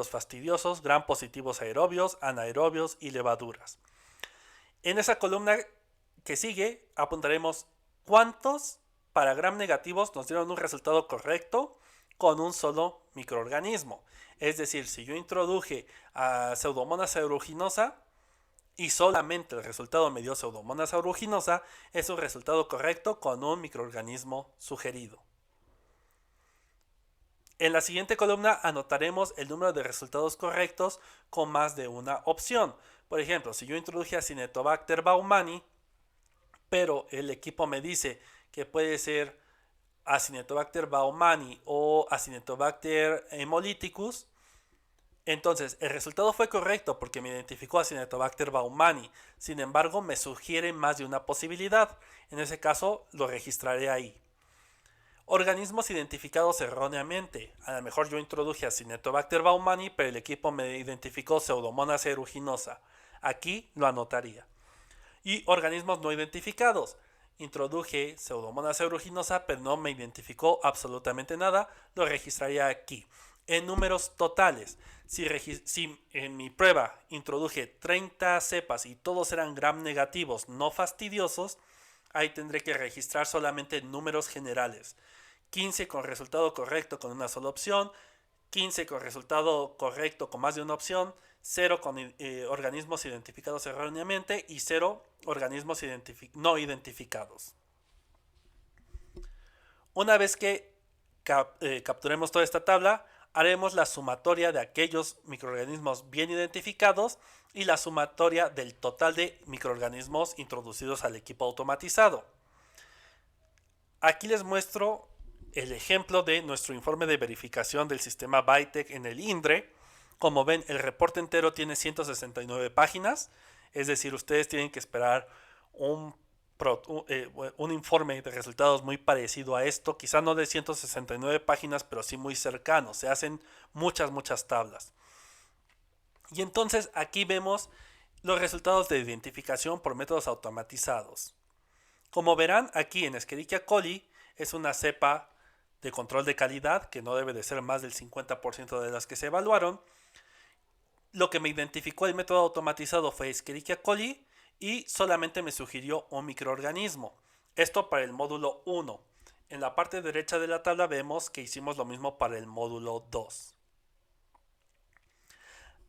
fastidiosos, gram positivos aerobios, anaerobios y levaduras. En esa columna que sigue apuntaremos cuántos para gram negativos nos dieron un resultado correcto con un solo microorganismo. Es decir, si yo introduje a Pseudomonas aeruginosa y solamente el resultado me dio Pseudomonas aeruginosa, es un resultado correcto con un microorganismo sugerido. En la siguiente columna anotaremos el número de resultados correctos con más de una opción. Por ejemplo, si yo introduje Acinetobacter baumannii, pero el equipo me dice que puede ser Acinetobacter baumannii o Acinetobacter hemolyticus, entonces el resultado fue correcto porque me identificó Acinetobacter baumannii. Sin embargo, me sugiere más de una posibilidad. En ese caso, lo registraré ahí. Organismos identificados erróneamente. A lo mejor yo introduje Acinetobacter baumannii, pero el equipo me identificó Pseudomonas aeruginosa. Aquí lo anotaría. Y organismos no identificados. Introduje Pseudomonas aeruginosa, pero no me identificó absolutamente nada. Lo registraría aquí. En números totales, si en mi prueba introduje 30 cepas y todos eran gram negativos no fastidiosos, ahí tendré que registrar solamente números generales. 15 con resultado correcto con una sola opción, 15 con resultado correcto con más de una opción, 0 con organismos identificados erróneamente y 0 organismos no identificados. Una vez que capturemos toda esta tabla, haremos la sumatoria de aquellos microorganismos bien identificados y la sumatoria del total de microorganismos introducidos al equipo automatizado. Aquí les muestro el ejemplo de nuestro informe de verificación del sistema Vitek en el INDRE. Como ven, el reporte entero tiene 169 páginas, es decir, ustedes tienen que esperar un informe de resultados muy parecido a esto, quizá no de 169 páginas, pero sí muy cercano. Se hacen muchas tablas. Y entonces aquí vemos los resultados de identificación por métodos automatizados. Como verán, aquí en Escherichia coli es una cepa de control de calidad, que no debe de ser más del 50% de las que se evaluaron. Lo que me identificó el método automatizado fue Escherichia coli y solamente me sugirió un microorganismo. Esto para el módulo 1. En la parte derecha de la tabla vemos que hicimos lo mismo para el módulo 2.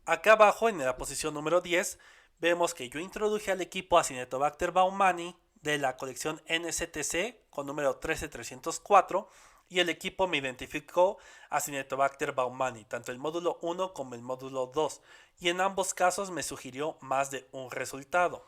Acá abajo, en la posición número 10, vemos que yo introduje al equipo Acinetobacter baumannii de la colección NCTC con número 13304 y el equipo me identificó Acinetobacter baumannii, tanto el módulo 1 como el módulo 2, y en ambos casos me sugirió más de un resultado.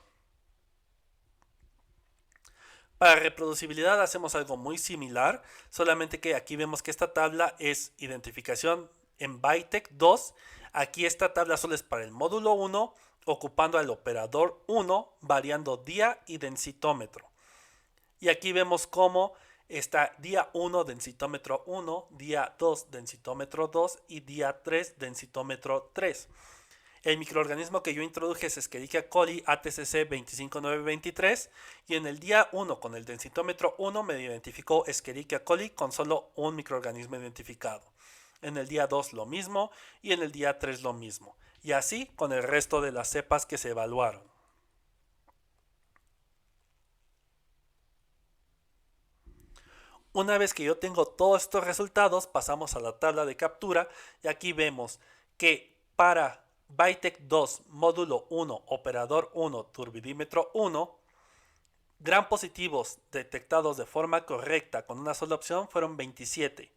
Para reproducibilidad hacemos algo muy similar, solamente que aquí vemos que esta tabla es identificación en Vitek 2. Aquí esta tabla solo es para el módulo 1, ocupando al operador 1, variando día y densitómetro. Y aquí vemos cómo está día 1, densitómetro 1, día 2, densitómetro 2 y día 3, densitómetro 3. El microorganismo que yo introduje es Escherichia coli ATCC 25923 y en el día 1 con el densitómetro 1 me identificó Escherichia coli con solo un microorganismo identificado. En el día 2 lo mismo y en el día 3 lo mismo. Y así con el resto de las cepas que se evaluaron. Una vez que yo tengo todos estos resultados, pasamos a la tabla de captura y aquí vemos que para Vitek 2, módulo 1, operador 1, turbidímetro 1, gram positivos detectados de forma correcta con una sola opción fueron 27.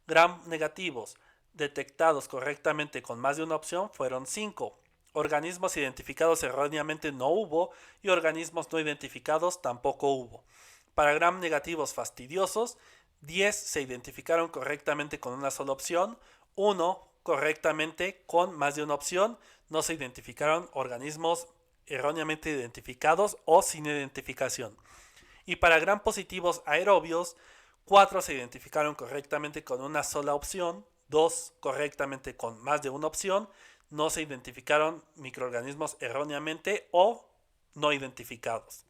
Gram negativos detectados correctamente con más de una opción fueron 5. Organismos identificados erróneamente no hubo y organismos no identificados tampoco hubo. Para gram negativos fastidiosos, 10 se identificaron correctamente con una sola opción, 1 correctamente con más de una opción, no se identificaron organismos erróneamente identificados o sin identificación. Y para gram positivos aerobios, 4 se identificaron correctamente con una sola opción, 2 correctamente con más de una opción, no se identificaron microorganismos erróneamente o no identificados.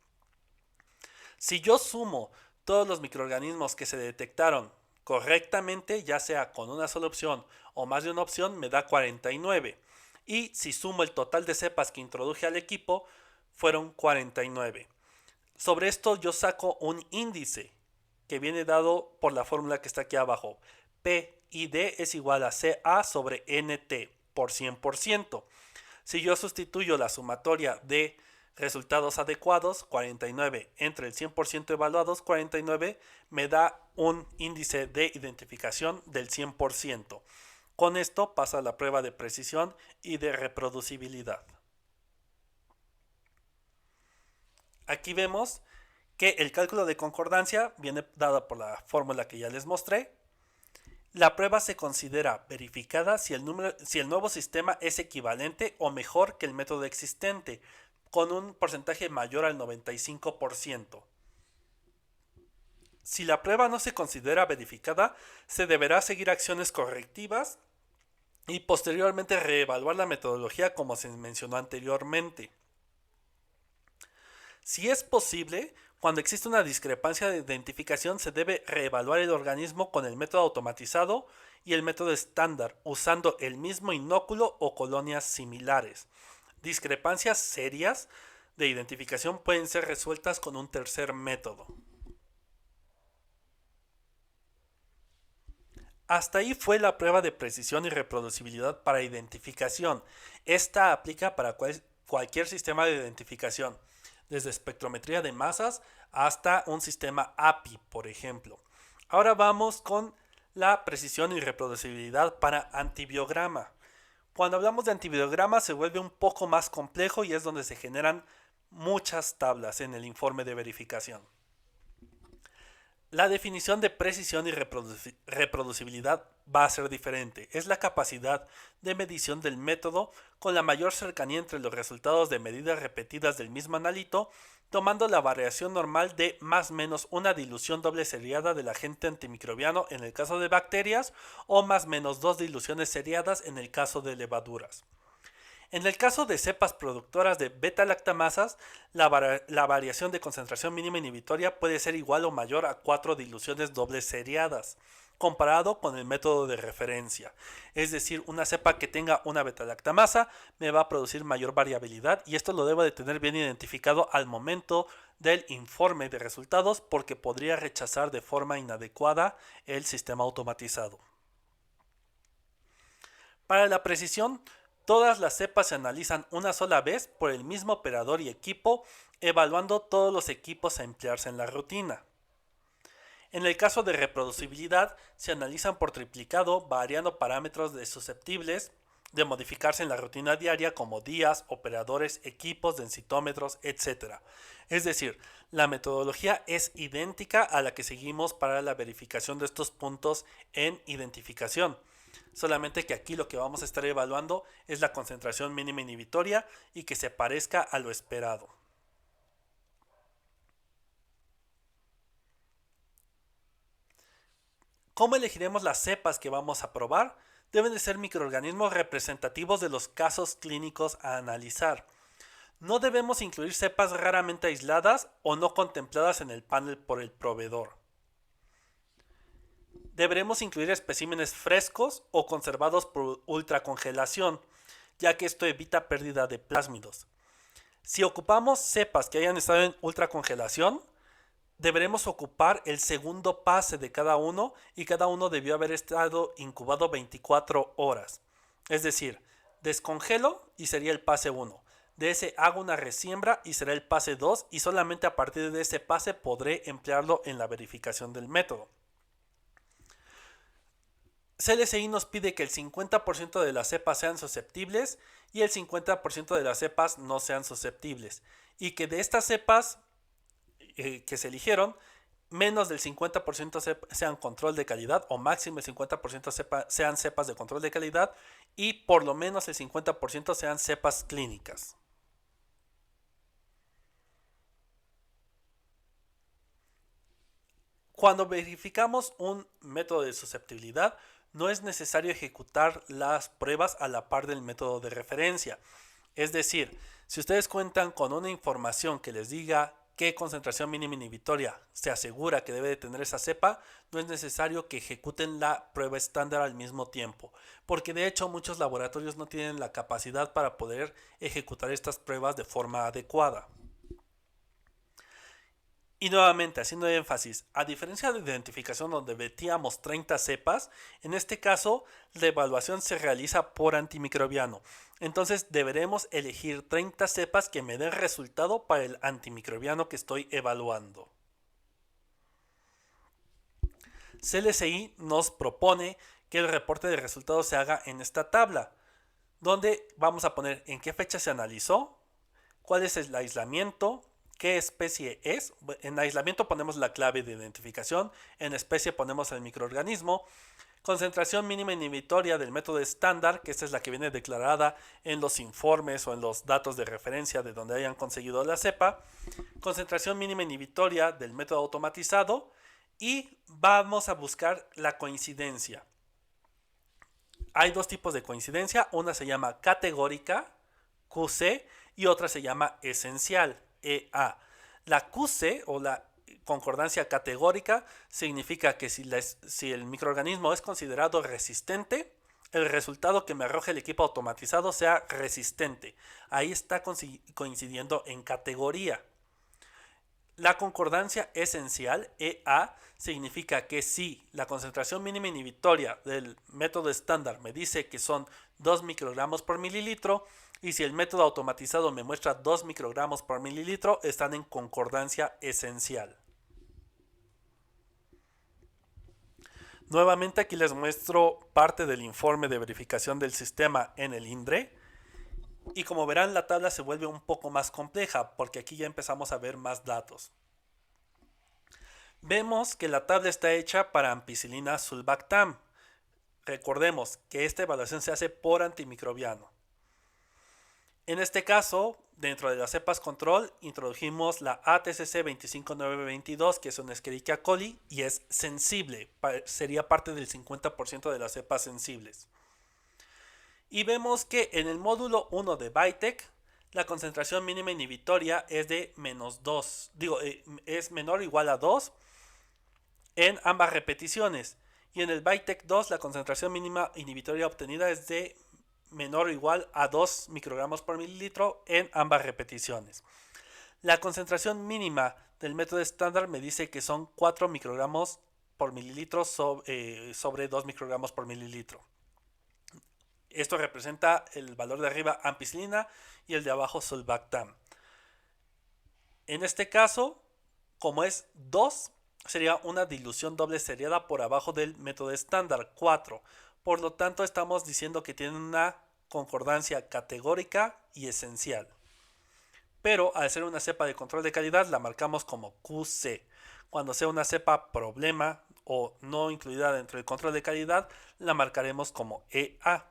Si yo sumo todos los microorganismos que se detectaron correctamente, ya sea con una sola opción o más de una opción, me da 49. Y si sumo el total de cepas que introduje al equipo, fueron 49. Sobre esto yo saco un índice que viene dado por la fórmula que está aquí abajo. PID es igual a CA sobre NT por 100%. Si yo sustituyo la sumatoria de Resultados adecuados, 49 entre el 100% evaluados, 49 me da un índice de identificación del 100%. Con esto pasa la prueba de precisión y de reproducibilidad. Aquí vemos que el cálculo de concordancia viene dado por la fórmula que ya les mostré. La prueba se considera verificada si el nuevo sistema es equivalente o mejor que el método existente, con un porcentaje mayor al 95%. Si la prueba no se considera verificada, se deberá seguir acciones correctivas y posteriormente reevaluar la metodología como se mencionó anteriormente. Si es posible, cuando existe una discrepancia de identificación se debe reevaluar el organismo con el método automatizado y el método estándar, usando el mismo inóculo o colonias similares. Discrepancias serias de identificación pueden ser resueltas con un tercer método. Hasta ahí fue la prueba de precisión y reproducibilidad para identificación. Esta aplica para cualquier sistema de identificación, desde espectrometría de masas hasta un sistema API, por ejemplo. Ahora vamos con la precisión y reproducibilidad para antibiograma. Cuando hablamos de antibiograma se vuelve un poco más complejo y es donde se generan muchas tablas en el informe de verificación. La definición de precisión y reproducibilidad va a ser diferente. Es la capacidad de medición del método con la mayor cercanía entre los resultados de medidas repetidas del mismo analito, tomando la variación normal de más o menos una dilución doble seriada del agente antimicrobiano en el caso de bacterias o más o menos 2 diluciones seriadas en el caso de levaduras. En el caso de cepas productoras de beta-lactamasas, la variación de concentración mínima inhibitoria puede ser igual o mayor a 4 diluciones dobles seriadas, comparado con el método de referencia. Es decir, una cepa que tenga una beta-lactamasa me va a producir mayor variabilidad y esto lo debo de tener bien identificado al momento del informe de resultados porque podría rechazar de forma inadecuada el sistema automatizado. Para la precisión, todas las cepas se analizan una sola vez por el mismo operador y equipo, evaluando todos los equipos a emplearse en la rutina. En el caso de reproducibilidad, se analizan por triplicado, variando parámetros de susceptibles de modificarse en la rutina diaria como días, operadores, equipos, densitómetros, etc. Es decir, la metodología es idéntica a la que seguimos para la verificación de estos puntos en identificación. Solamente que aquí lo que vamos a estar evaluando es la concentración mínima inhibitoria y que se parezca a lo esperado. ¿Cómo elegiremos las cepas que vamos a probar? Deben de ser microorganismos representativos de los casos clínicos a analizar. No debemos incluir cepas raramente aisladas o no contempladas en el panel por el proveedor. Deberemos incluir especímenes frescos o conservados por ultracongelación, ya que esto evita pérdida de plásmidos. Si ocupamos cepas que hayan estado en ultracongelación, deberemos ocupar el segundo pase de cada uno y cada uno debió haber estado incubado 24 horas. Es decir, descongelo y sería el pase 1. De ese hago una resiembra y será el pase 2 y solamente a partir de ese pase podré emplearlo en la verificación del método. CLSI nos pide que el 50% de las cepas sean susceptibles y el 50% de las cepas no sean susceptibles. Y que de estas cepas que se eligieron, menos del 50% sean control de calidad o máximo el 50% sean cepas de control de calidad y por lo menos el 50% sean cepas clínicas. Cuando verificamos un método de susceptibilidad, no es necesario ejecutar las pruebas a la par del método de referencia. Es decir, si ustedes cuentan con una información que les diga qué concentración mínima inhibitoria se asegura que debe de tener esa cepa, no es necesario que ejecuten la prueba estándar al mismo tiempo, porque de hecho muchos laboratorios no tienen la capacidad para poder ejecutar estas pruebas de forma adecuada. Y nuevamente, haciendo énfasis, a diferencia de identificación donde metíamos 30 cepas, en este caso la evaluación se realiza por antimicrobiano. Entonces deberemos elegir 30 cepas que me den resultado para el antimicrobiano que estoy evaluando. CLSI nos propone que el reporte de resultados se haga en esta tabla, donde vamos a poner en qué fecha se analizó, cuál es el aislamiento, qué especie es. En aislamiento ponemos la clave de identificación, en especie ponemos el microorganismo, concentración mínima inhibitoria del método estándar, que esta es la que viene declarada en los informes o en los datos de referencia de donde hayan conseguido la cepa, concentración mínima inhibitoria del método automatizado, y vamos a buscar la coincidencia. Hay dos tipos de coincidencia, una se llama categórica, QC, y otra se llama esencial, EA. La QC o la concordancia categórica significa que si el microorganismo es considerado resistente, el resultado que me arroje el equipo automatizado sea resistente. Ahí está coincidiendo en categoría. La concordancia esencial, EA, significa que si la concentración mínima inhibitoria del método estándar me dice que son 2 microgramos por mililitro y si el método automatizado me muestra 2 microgramos por mililitro, están en concordancia esencial. Nuevamente aquí les muestro parte del informe de verificación del sistema en el INDRE. Y como verán, la tabla se vuelve un poco más compleja porque aquí ya empezamos a ver más datos. Vemos que la tabla está hecha para ampicilina sulbactam. Recordemos que esta evaluación se hace por antimicrobiano. En este caso, dentro de las cepas control, introdujimos la ATCC 25922, que es una Escherichia coli y es sensible. Sería parte del 50% de las cepas sensibles. Y vemos que en el módulo 1 de VITEC, la concentración mínima inhibitoria es de menos 2. Es menor o igual a 2 en ambas repeticiones. Y en el VITEC 2, la concentración mínima inhibitoria obtenida es de menor o igual a 2 microgramos por mililitro en ambas repeticiones. La concentración mínima del método estándar me dice que son 4 microgramos por mililitro sobre 2 microgramos por mililitro. Esto representa el valor de arriba ampicilina y el de abajo sulbactam. En este caso, como es 2, sería una dilución doble seriada por abajo del método estándar, 4. Por lo tanto, estamos diciendo que tienen una concordancia categórica y esencial. Pero al ser una cepa de control de calidad, la marcamos como QC. Cuando sea una cepa problema o no incluida dentro del control de calidad, la marcaremos como EA.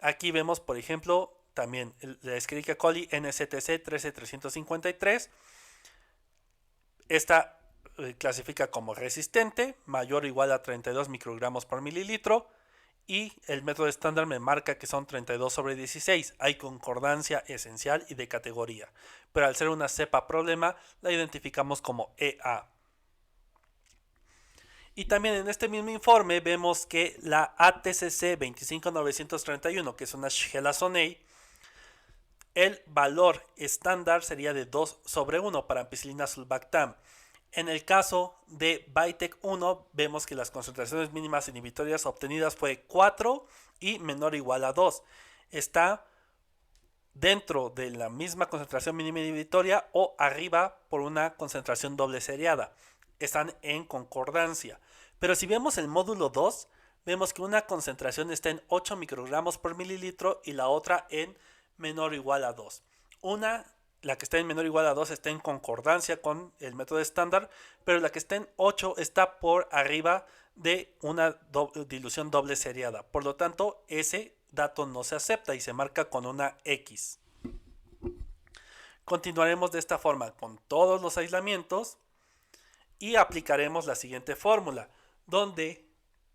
Aquí vemos, por ejemplo, también la Escherichia coli NCTC 13353. Esta clasifica como resistente, mayor o igual a 32 microgramos por mililitro. Y el método estándar me marca que son 32 sobre 16. Hay concordancia esencial y de categoría. Pero al ser una cepa problema, la identificamos como EA. Y también en este mismo informe vemos que la ATCC 25931, que es una Shigella sonei, el valor estándar sería de 2 sobre 1 para ampicilina sulbactam. En el caso de VITEC 1 vemos que las concentraciones mínimas inhibitorias obtenidas fue 4 y menor o igual a 2. Está dentro de la misma concentración mínima inhibitoria o arriba por una concentración doble seriada. Están en concordancia. Pero si vemos el módulo 2, vemos que una concentración está en 8 microgramos por mililitro y la otra en menor o igual a 2. La que está en menor o igual a 2 está en concordancia con el método estándar, pero la que está en 8 está por arriba de una dilución doble seriada. Por lo tanto, ese dato no se acepta y se marca con una X. Continuaremos de esta forma con todos los aislamientos y aplicaremos la siguiente fórmula, donde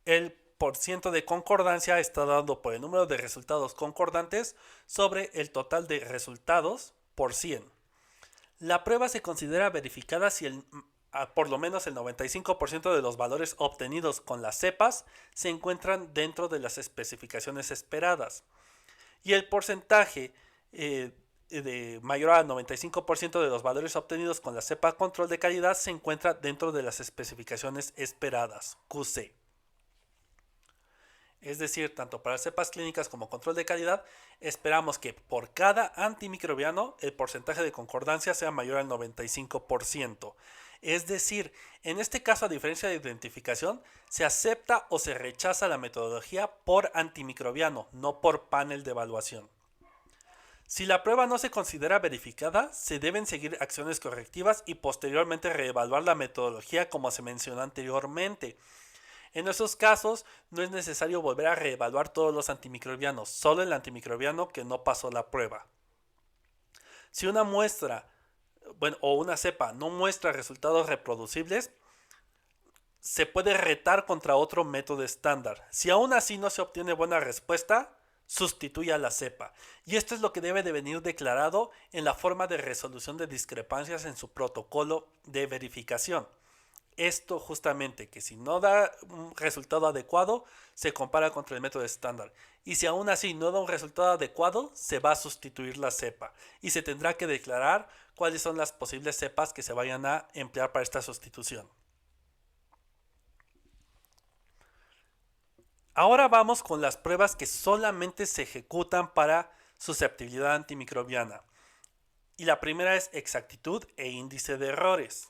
el porciento de concordancia está dado por el número de resultados concordantes sobre el total de resultados por 100. La prueba se considera verificada si por lo menos el 95% de los valores obtenidos con las cepas se encuentran dentro de las especificaciones esperadas. Y el porcentaje mayor al 95% de los valores obtenidos con la cepa control de calidad se encuentra dentro de las especificaciones esperadas, QC. Es decir, tanto para cepas clínicas como control de calidad, esperamos que por cada antimicrobiano el porcentaje de concordancia sea mayor al 95%. Es decir, en este caso, a diferencia de identificación, se acepta o se rechaza la metodología por antimicrobiano, no por panel de evaluación. Si la prueba no se considera verificada, se deben seguir acciones correctivas y posteriormente reevaluar la metodología como se mencionó anteriormente. En esos casos, no es necesario volver a reevaluar todos los antimicrobianos, solo el antimicrobiano que no pasó la prueba. Si una muestra, o una cepa no muestra resultados reproducibles, se puede retar contra otro método estándar. Si aún así no se obtiene buena respuesta, sustituye a la cepa. Y esto es lo que debe de venir declarado en la forma de resolución de discrepancias en su protocolo de verificación. Esto justamente, que si no da un resultado adecuado, se compara contra el método estándar. Y si aún así no da un resultado adecuado, se va a sustituir la cepa. Y se tendrá que declarar cuáles son las posibles cepas que se vayan a emplear para esta sustitución. Ahora vamos con las pruebas que solamente se ejecutan para susceptibilidad antimicrobiana. Y la primera es exactitud e índice de errores.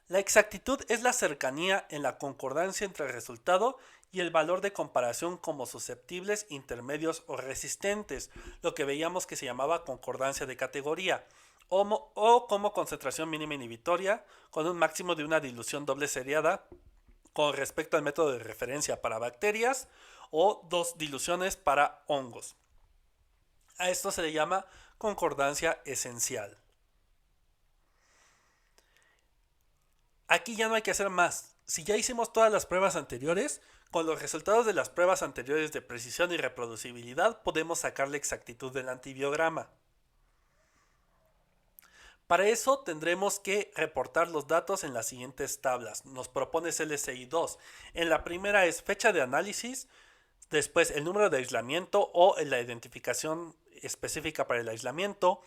La exactitud es la cercanía en la concordancia entre el resultado y el valor de comparación como susceptibles, intermedios o resistentes, lo que veíamos que se llamaba concordancia de categoría, o como concentración mínima inhibitoria con un máximo de una dilución doble seriada con respecto al método de referencia para bacterias o 2 diluciones para hongos. A esto se le llama concordancia esencial. Aquí ya no hay que hacer más. Si ya hicimos todas las pruebas anteriores, con los resultados de las pruebas anteriores de precisión y reproducibilidad podemos sacar la exactitud del antibiograma. Para eso tendremos que reportar los datos en las siguientes tablas. Nos propone CLSI 2. En la primera es fecha de análisis, después el número de aislamiento o la identificación específica para el aislamiento,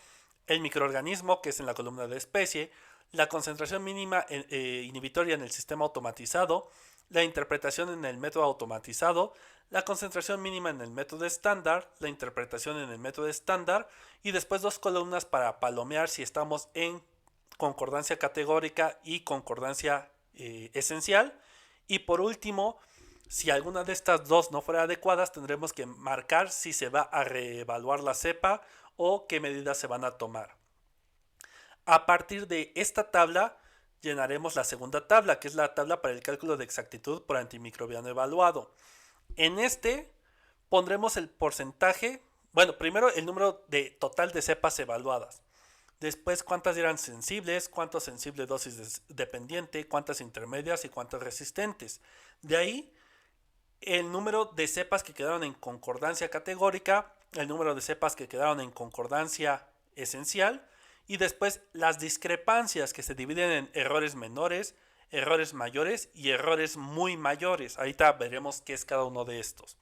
el microorganismo, que es en la columna de especie, la concentración mínima inhibitoria en el sistema automatizado, la interpretación en el método automatizado, la concentración mínima en el método estándar, la interpretación en el método estándar y después 2 columnas para palomear si estamos en concordancia categórica y concordancia esencial. Y por último, si alguna de estas dos no fuera adecuadas, tendremos que marcar si se va a reevaluar la cepa o qué medidas se van a tomar. A partir de esta tabla llenaremos la segunda tabla, que es la tabla para el cálculo de exactitud por antimicrobiano evaluado. En este pondremos el porcentaje, primero el número de total de cepas evaluadas. Después cuántas eran sensibles, cuántas sensibles dosis dependiente, cuántas intermedias y cuántas resistentes. De ahí el número de cepas que quedaron en concordancia categórica, el número de cepas que quedaron en concordancia esencial y después las discrepancias que se dividen en errores menores, errores mayores y errores muy mayores. Ahorita veremos qué es cada uno de estos.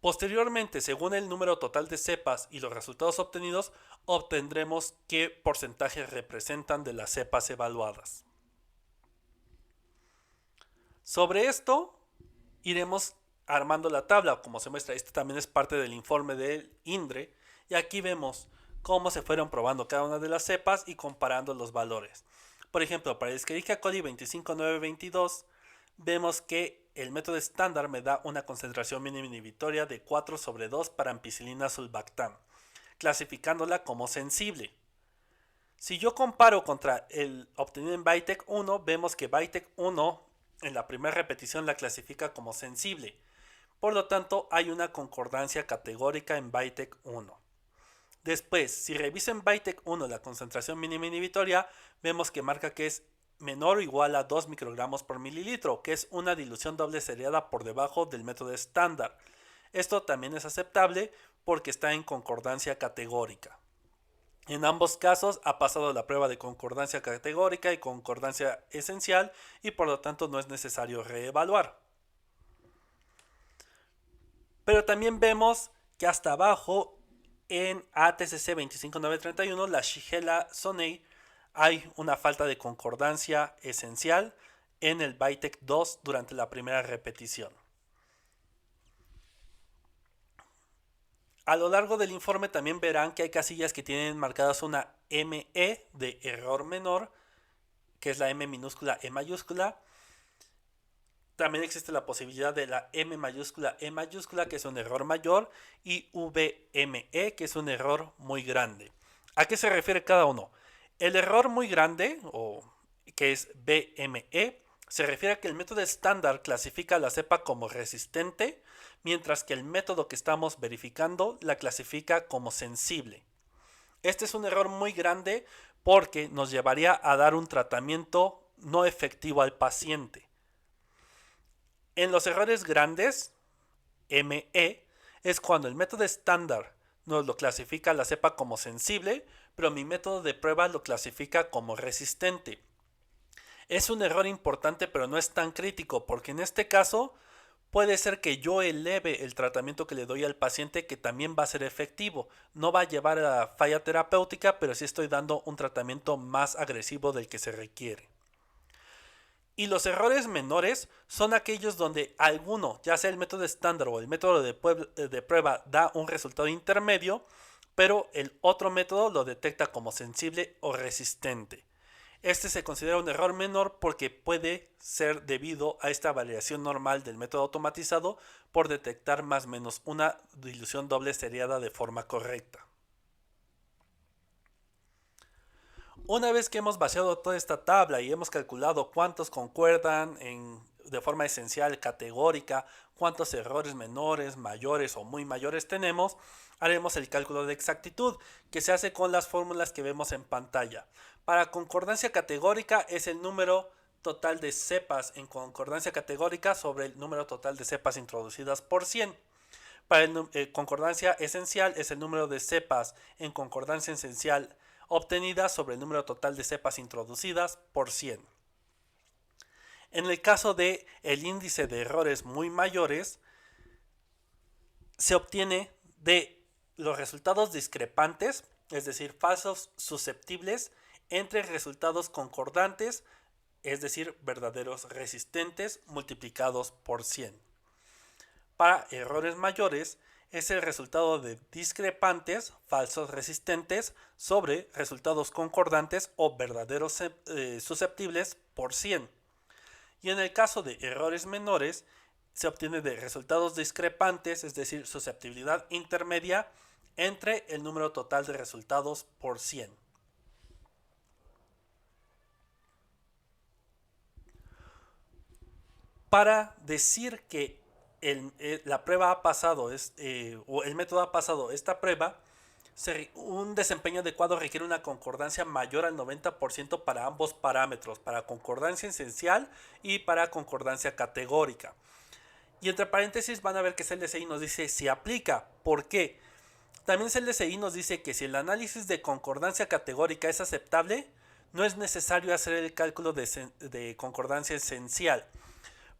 Posteriormente, según el número total de cepas y los resultados obtenidos, obtendremos qué porcentaje representan de las cepas evaluadas. Sobre esto iremos armando la tabla, como se muestra. Este también es parte del informe del INDRE y aquí vemos cómo se fueron probando cada una de las cepas y comparando los valores. Por ejemplo, para el Escherichia coli 25922 vemos que el método estándar me da una concentración mínima inhibitoria de 4/2 para ampicilina sulbactam, clasificándola como sensible. Si yo comparo contra el obtenido en VITEC 1, vemos que VITEC 1 en la primera repetición la clasifica como sensible. Por lo tanto, hay una concordancia categórica en VITEC 1. Después, si reviso en VITEC 1 la concentración mínima inhibitoria, vemos que marca que es menor o igual a 2 microgramos por mililitro, que es una dilución doble seriada por debajo del método estándar. Esto también es aceptable porque está en concordancia categórica. En ambos casos ha pasado la prueba de concordancia categórica y concordancia esencial y por lo tanto no es necesario reevaluar. Pero también vemos que hasta abajo en ATCC 25931, la Shigella-Sonei, hay una falta de concordancia esencial en el BITEC 2 durante la primera repetición. A lo largo del informe también verán que hay casillas que tienen marcadas una ME de error menor, que es la M minúscula E mayúscula. También existe la posibilidad de la M mayúscula E mayúscula, que es un error mayor, y VME, que es un error muy grande. ¿A qué se refiere cada uno? El error muy grande, o que es VME, se refiere a que el método estándar clasifica la cepa como resistente, mientras que el método que estamos verificando la clasifica como sensible. Este es un error muy grande porque nos llevaría a dar un tratamiento no efectivo al paciente. En los errores grandes, ME, es cuando el método estándar nos lo clasifica la cepa como sensible, pero mi método de prueba lo clasifica como resistente. Es un error importante, pero no es tan crítico, porque en este caso puede ser que yo eleve el tratamiento que le doy al paciente, que también va a ser efectivo. No va a llevar a la falla terapéutica, pero sí estoy dando un tratamiento más agresivo del que se requiere. Y los errores menores son aquellos donde alguno, ya sea el método estándar o el método de prueba, da un resultado intermedio, pero el otro método lo detecta como sensible o resistente. Este se considera un error menor porque puede ser debido a esta variación normal del método automatizado por detectar más o menos una dilución doble seriada de forma correcta. Una vez que hemos vaciado toda esta tabla y hemos calculado cuántos concuerdan de forma esencial, categórica, cuántos errores menores, mayores o muy mayores tenemos, haremos el cálculo de exactitud, que se hace con las fórmulas que vemos en pantalla. Para concordancia categórica es el número total de cepas en concordancia categórica sobre el número total de cepas introducidas por 100. Para concordancia esencial es el número de cepas en concordancia esencial obtenidas sobre el número total de cepas introducidas por 100. En el caso de el índice de errores muy mayores, se obtiene de los resultados discrepantes, es decir, falsos susceptibles, entre resultados concordantes, es decir, verdaderos resistentes, multiplicados por 100. Para errores mayores, es el resultado de discrepantes, falsos resistentes, sobre resultados concordantes o verdaderos susceptibles por 100. Y en el caso de errores menores, se obtiene de resultados discrepantes, es decir, susceptibilidad intermedia, entre el número total de resultados por 100. Para decir que la prueba ha pasado, o el método ha pasado esta prueba, un desempeño adecuado requiere una concordancia mayor al 90% para ambos parámetros, para concordancia esencial y para concordancia categórica. Y entre paréntesis van a ver que CLSI nos dice si aplica. ¿Por qué? También CLSI nos dice que si el análisis de concordancia categórica es aceptable, no es necesario hacer el cálculo de concordancia esencial.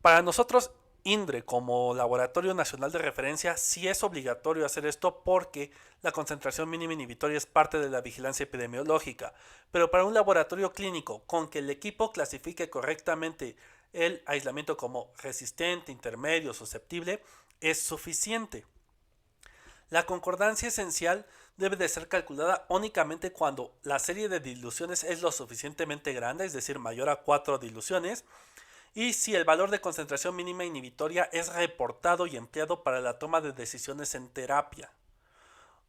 Para nosotros, INDRE, como Laboratorio Nacional de Referencia, sí es obligatorio hacer esto porque la concentración mínima inhibitoria es parte de la vigilancia epidemiológica. Pero para un laboratorio clínico, con que el equipo clasifique correctamente el aislamiento como resistente, intermedio, susceptible, es suficiente. La concordancia esencial debe de ser calculada únicamente cuando la serie de diluciones es lo suficientemente grande, es decir, mayor a 4 diluciones, y si el valor de concentración mínima inhibitoria es reportado y empleado para la toma de decisiones en terapia.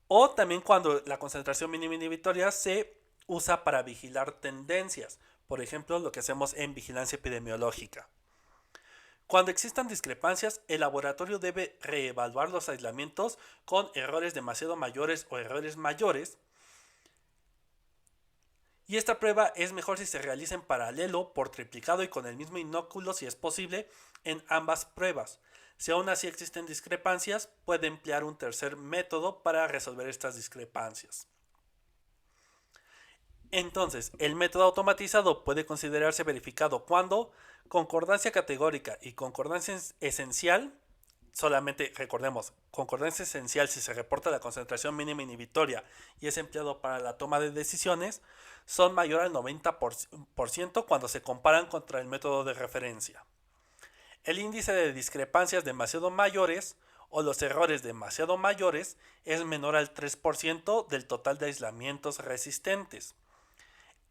O también cuando la concentración mínima inhibitoria se usa para vigilar tendencias, por ejemplo, lo que hacemos en vigilancia epidemiológica. Cuando existan discrepancias, el laboratorio debe reevaluar los aislamientos con errores demasiado mayores o errores mayores. Y esta prueba es mejor si se realiza en paralelo, por triplicado y con el mismo inóculo si es posible en ambas pruebas. Si aún así existen discrepancias, puede emplear un tercer método para resolver estas discrepancias. Entonces, el método automatizado puede considerarse verificado cuando concordancia categórica y concordancia esencial solamente recordemos, concordancia esencial si se reporta la concentración mínima inhibitoria y es empleado para la toma de decisiones, son mayor al 90% cuando se comparan contra el método de referencia. El índice de discrepancias demasiado mayores o los errores demasiado mayores es menor al 3% del total de aislamientos resistentes.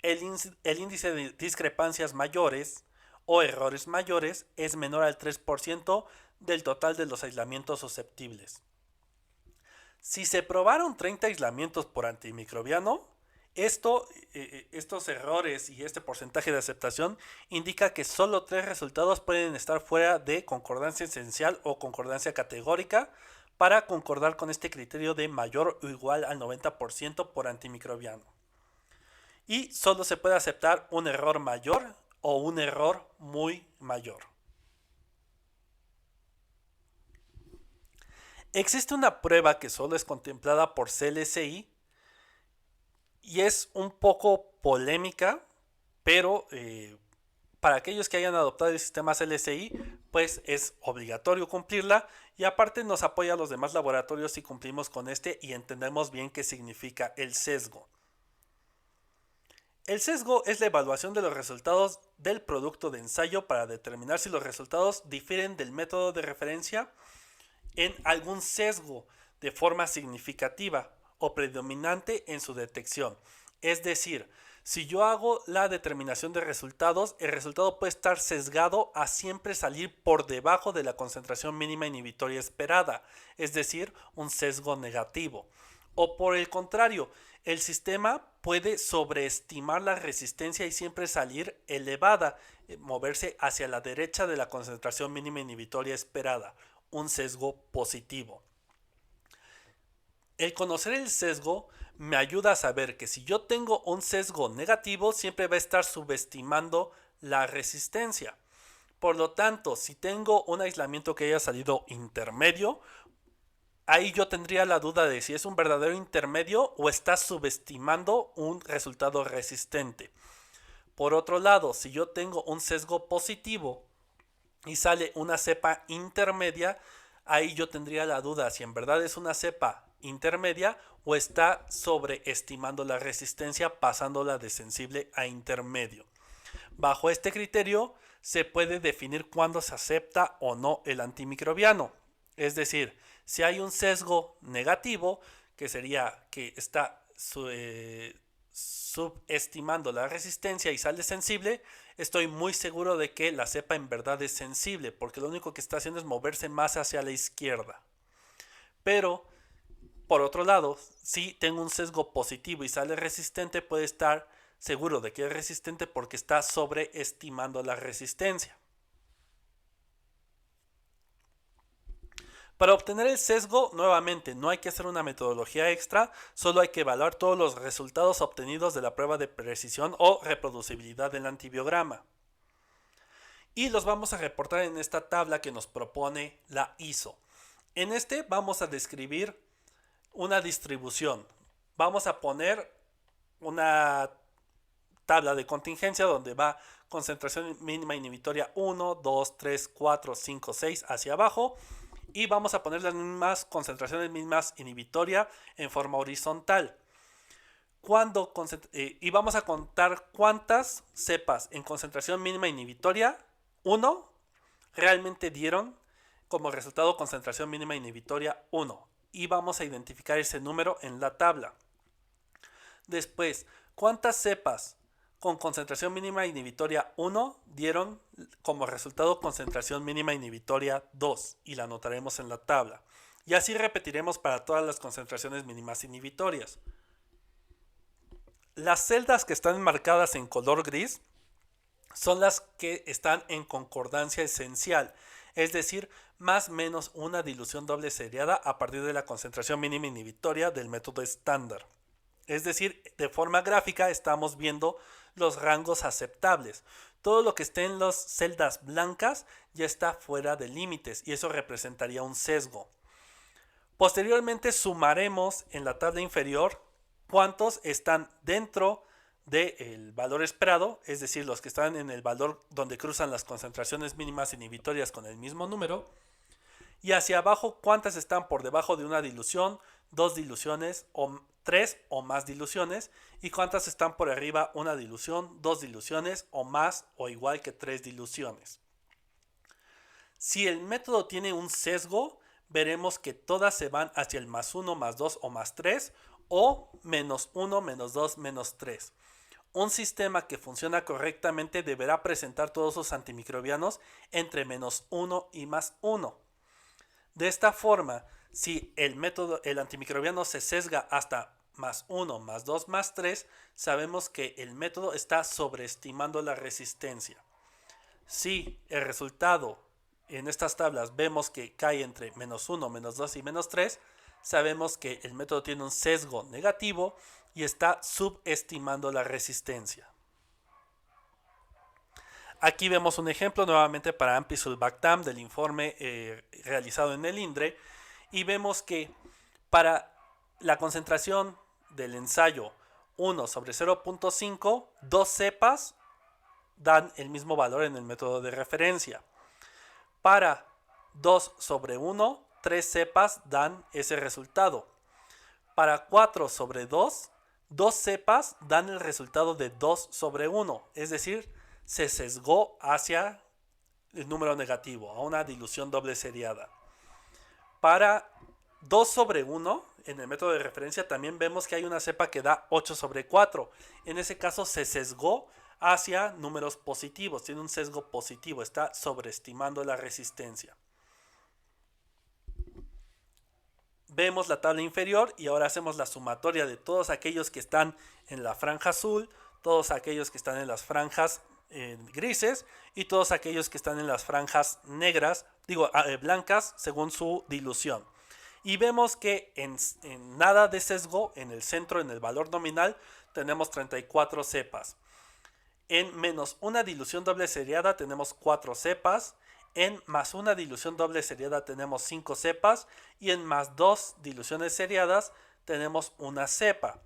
El índice de discrepancias mayores o errores mayores es menor al 3% del total de los aislamientos susceptibles. Si se probaron 30 aislamientos por antimicrobiano, estos errores y este porcentaje de aceptación indica que solo 3 resultados pueden estar fuera de concordancia esencial o concordancia categórica para concordar con este criterio de mayor o igual al 90% por antimicrobiano. Y solo se puede aceptar un error mayor o un error muy mayor. Existe una prueba que solo es contemplada por CLSI y es un poco polémica, pero para aquellos que hayan adoptado el sistema CLSI, pues es obligatorio cumplirla y aparte nos apoya a los demás laboratorios si cumplimos con este y entendemos bien qué significa el sesgo. El sesgo es la evaluación de los resultados del producto de ensayo para determinar si los resultados difieren del método de referencia en algún sesgo de forma significativa o predominante en su detección. Es decir, si yo hago la determinación de resultados, el resultado puede estar sesgado a siempre salir por debajo de la concentración mínima inhibitoria esperada, es decir, un sesgo negativo. O por el contrario, el sistema puede sobreestimar la resistencia y siempre salir elevada, moverse hacia la derecha de la concentración mínima inhibitoria esperada, un sesgo positivo. El conocer el sesgo me ayuda a saber que si yo tengo un sesgo negativo, siempre va a estar subestimando la resistencia. Por lo tanto, si tengo un aislamiento que haya salido intermedio, ahí yo tendría la duda de si es un verdadero intermedio o está subestimando un resultado resistente. Por otro lado, si yo tengo un sesgo positivo y sale una cepa intermedia, ahí yo tendría la duda si en verdad es una cepa intermedia o está sobreestimando la resistencia pasándola de sensible a intermedio. Bajo este criterio se puede definir cuándo se acepta o no el antimicrobiano. Es decir, si hay un sesgo negativo, que sería que está subestimando la resistencia y sale sensible, estoy muy seguro de que la cepa en verdad es sensible, porque lo único que está haciendo es moverse más hacia la izquierda. Pero, por otro lado, si tengo un sesgo positivo y sale resistente, puede estar seguro de que es resistente porque está sobreestimando la resistencia. Para obtener el sesgo, nuevamente, no hay que hacer una metodología extra, solo hay que evaluar todos los resultados obtenidos de la prueba de precisión o reproducibilidad del antibiograma. Y los vamos a reportar en esta tabla que nos propone la ISO. En este vamos a describir una distribución. Vamos a poner una tabla de contingencia donde va concentración mínima inhibitoria 1, 2, 3, 4, 5, 6 hacia abajo. Y vamos a poner las mismas concentraciones mismas inhibitoria en forma horizontal. Y vamos a contar cuántas cepas en concentración mínima inhibitoria 1 realmente dieron como resultado concentración mínima inhibitoria 1. Y vamos a identificar ese número en la tabla. Después, ¿cuántas cepas con concentración mínima inhibitoria 1 dieron como resultado concentración mínima inhibitoria 2? Y la anotaremos en la tabla. Y así repetiremos para todas las concentraciones mínimas inhibitorias. Las celdas que están marcadas en color gris son las que están en concordancia esencial, es decir, más o menos una dilución doble seriada a partir de la concentración mínima inhibitoria del método estándar. Es decir, de forma gráfica estamos viendo los rangos aceptables. Todo lo que esté en las celdas blancas ya está fuera de límites y eso representaría un sesgo. Posteriormente sumaremos en la tabla inferior cuántos están dentro del valor esperado, es decir, los que están en el valor donde cruzan las concentraciones mínimas inhibitorias con el mismo número, y hacia abajo cuántas están por debajo de una dilución, dos diluciones o tres o más diluciones, y cuántas están por arriba una dilución, dos diluciones o más o igual que tres diluciones. Si el método tiene un sesgo, veremos que todas se van hacia el más 1, más 2 o más 3 o menos 1, menos 2, menos 3. Un sistema que funciona correctamente deberá presentar todos sus antimicrobianos entre menos 1 y más 1. De esta forma, si el antimicrobiano se sesga hasta más 1, más 2, más 3, sabemos que el método está sobreestimando la resistencia. Si el resultado en estas tablas vemos que cae entre menos 1, menos 2 y menos 3, sabemos que el método tiene un sesgo negativo y está subestimando la resistencia. Aquí vemos un ejemplo nuevamente para Ampicillin del informe realizado en el INDRE, y vemos que para la concentración del ensayo 1 sobre 0.5, dos cepas dan el mismo valor en el método de referencia. Para 2 sobre 1, 3 cepas dan ese resultado. Para 4 sobre 2, 2 cepas dan el resultado de 2 sobre 1, es decir, se sesgó hacia el número negativo, a una dilución doble seriada. Para 2 sobre 1, en el método de referencia también vemos que hay una cepa que da 8 sobre 4. En ese caso se sesgó hacia números positivos, tiene un sesgo positivo, está sobreestimando la resistencia. Vemos la tabla inferior y ahora hacemos la sumatoria de todos aquellos que están en la franja azul, todos aquellos que están en las franjas grises y todos aquellos que están en las franjas negras, blancas según su dilución. Y vemos que en nada de sesgo, en el centro, en el valor nominal, tenemos 34 cepas. En menos una dilución doble seriada tenemos 4 cepas. En más una dilución doble seriada tenemos 5 cepas. Y en más 2 diluciones seriadas tenemos una cepa.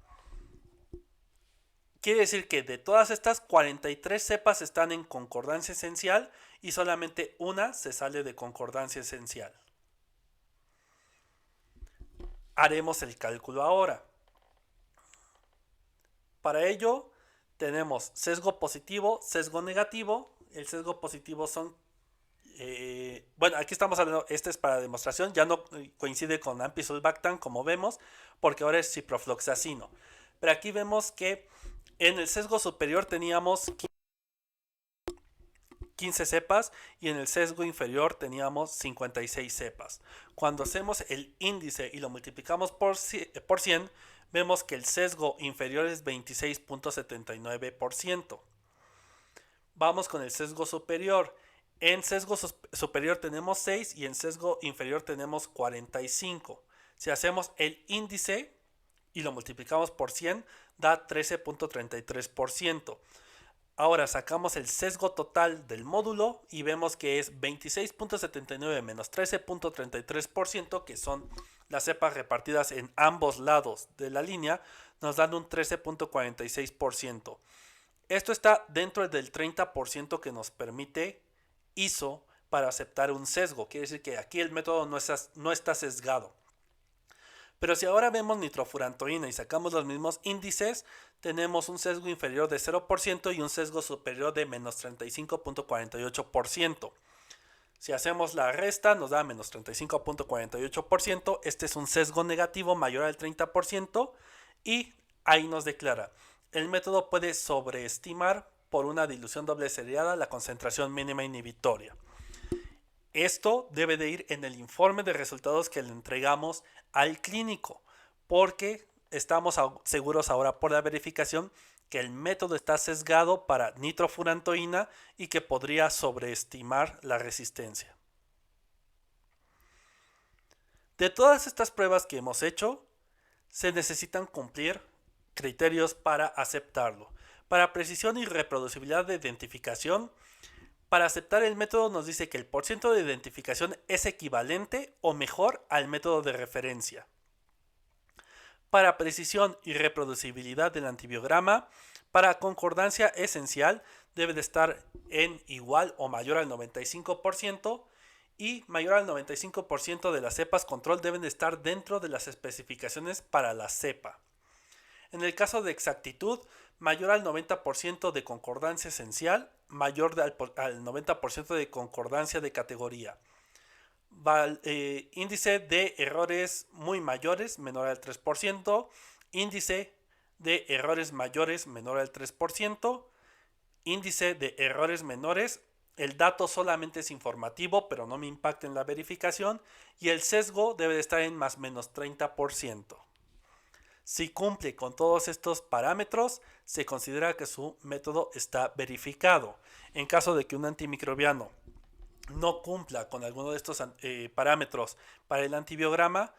Quiere decir que de todas estas 43 cepas están en concordancia esencial y solamente una se sale de concordancia esencial. Haremos el cálculo ahora. Para ello tenemos sesgo positivo, sesgo negativo. El sesgo positivo son... aquí estamos hablando, este es para demostración, ya no coincide con Ampicillin como vemos, porque ahora es ciprofloxacino. Pero aquí vemos que en el sesgo superior teníamos 15 cepas y en el sesgo inferior teníamos 56 cepas. Cuando hacemos el índice y lo multiplicamos por 100, vemos que el sesgo inferior es 26.79%. Vamos con el sesgo superior. En sesgo superior tenemos 6 y en sesgo inferior tenemos 45. Si hacemos el índice y lo multiplicamos por 100, da 13.33%. Ahora sacamos el sesgo total del módulo y vemos que es 26.79 menos 13.33%, que son las cepas repartidas en ambos lados de la línea, nos dan un 13.46%. Esto está dentro del 30% que nos permite ISO para aceptar un sesgo. Quiere decir que aquí el método no está sesgado. Pero si ahora vemos nitrofurantoína y sacamos los mismos índices, tenemos un sesgo inferior de 0% y un sesgo superior de menos 35.48%. Si hacemos la resta, nos da menos 35.48%. Este es un sesgo negativo mayor al 30% y ahí nos declara: el método puede sobreestimar por una dilución doble seriada la concentración mínima inhibitoria. Esto debe de ir en el informe de resultados que le entregamos al clínico, porque estamos seguros ahora por la verificación que el método está sesgado para nitrofurantoína y que podría sobreestimar la resistencia. De todas estas pruebas que hemos hecho, se necesitan cumplir criterios para aceptarlo. Para precisión y reproducibilidad de identificación, para aceptar el método nos dice que el porcentaje de identificación es equivalente o mejor al método de referencia. Para precisión y reproducibilidad del antibiograma, para concordancia esencial debe de estar en igual o mayor al 95% y mayor al 95% de las cepas control deben estar dentro de las especificaciones para la cepa. En el caso de exactitud, mayor al 90% de concordancia esencial, mayor al 90% de concordancia de categoría. Índice de errores muy mayores, menor al 3%, índice de errores mayores, menor al 3%, índice de errores menores, el dato solamente es informativo, pero no me impacta en la verificación, y el sesgo debe de estar en más o menos 30%. Si cumple con todos estos parámetros, se considera que su método está verificado. En caso de que un antimicrobiano no cumpla con alguno de estos parámetros para el antibiograma,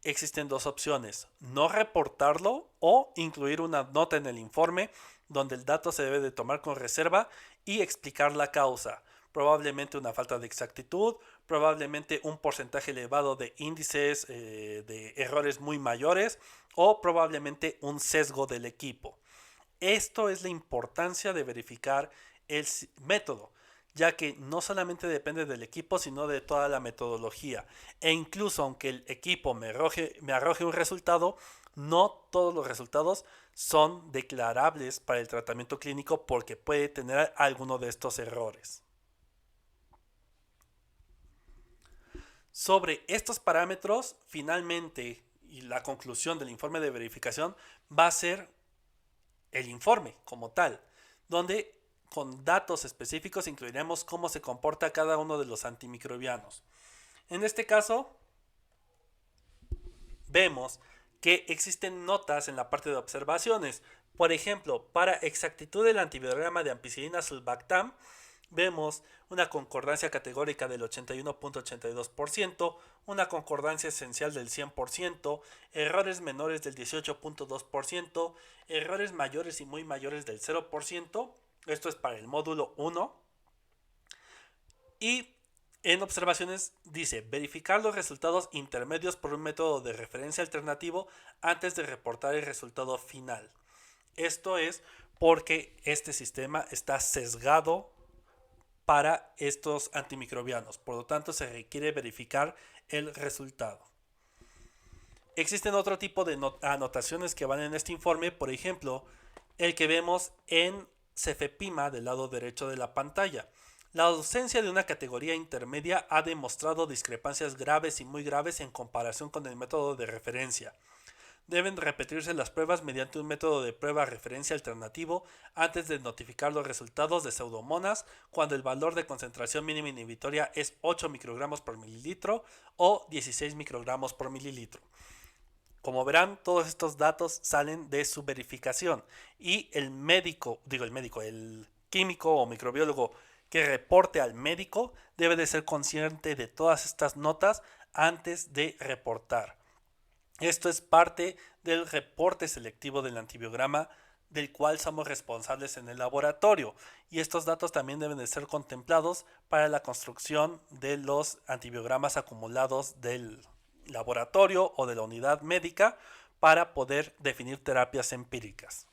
existen dos opciones: no reportarlo o incluir una nota en el informe donde el dato se debe de tomar con reserva y explicar la causa. Probablemente una falta de exactitud, probablemente un porcentaje elevado de índices de errores muy mayores o probablemente un sesgo del equipo. Esto es la importancia de verificar el método, ya que no solamente depende del equipo, sino de toda la metodología. E incluso aunque el equipo me arroje un resultado, no todos los resultados son declarables para el tratamiento clínico porque puede tener alguno de estos errores. Sobre estos parámetros, finalmente, y la conclusión del informe de verificación va a ser el informe como tal, donde con datos específicos incluiremos cómo se comporta cada uno de los antimicrobianos. En este caso, vemos que existen notas en la parte de observaciones. Por ejemplo, para exactitud del antibiograma de ampicilina sulbactam, vemos una concordancia categórica del 81.82%, una concordancia esencial del 100%, errores menores del 18.2%, errores mayores y muy mayores del 0%, esto es para el módulo 1, y en observaciones dice verificar los resultados intermedios por un método de referencia alternativo antes de reportar el resultado final. Esto es porque este sistema está sesgado para estos antimicrobianos, por lo tanto se requiere verificar el resultado. Existen otro tipo de anotaciones que van en este informe, por ejemplo, el que vemos en Cefepima del lado derecho de la pantalla. La ausencia de una categoría intermedia ha demostrado discrepancias graves y muy graves en comparación con el método de referencia. Deben repetirse las pruebas mediante un método de prueba referencia alternativo antes de notificar los resultados de pseudomonas cuando el valor de concentración mínima inhibitoria es 8 microgramos por mililitro o 16 microgramos por mililitro. Como verán, todos estos datos salen de su verificación y el químico o microbiólogo que reporte al médico debe de ser consciente de todas estas notas antes de reportar. Esto es parte del reporte selectivo del antibiograma del cual somos responsables en el laboratorio, y estos datos también deben de ser contemplados para la construcción de los antibiogramas acumulados del laboratorio o de la unidad médica para poder definir terapias empíricas.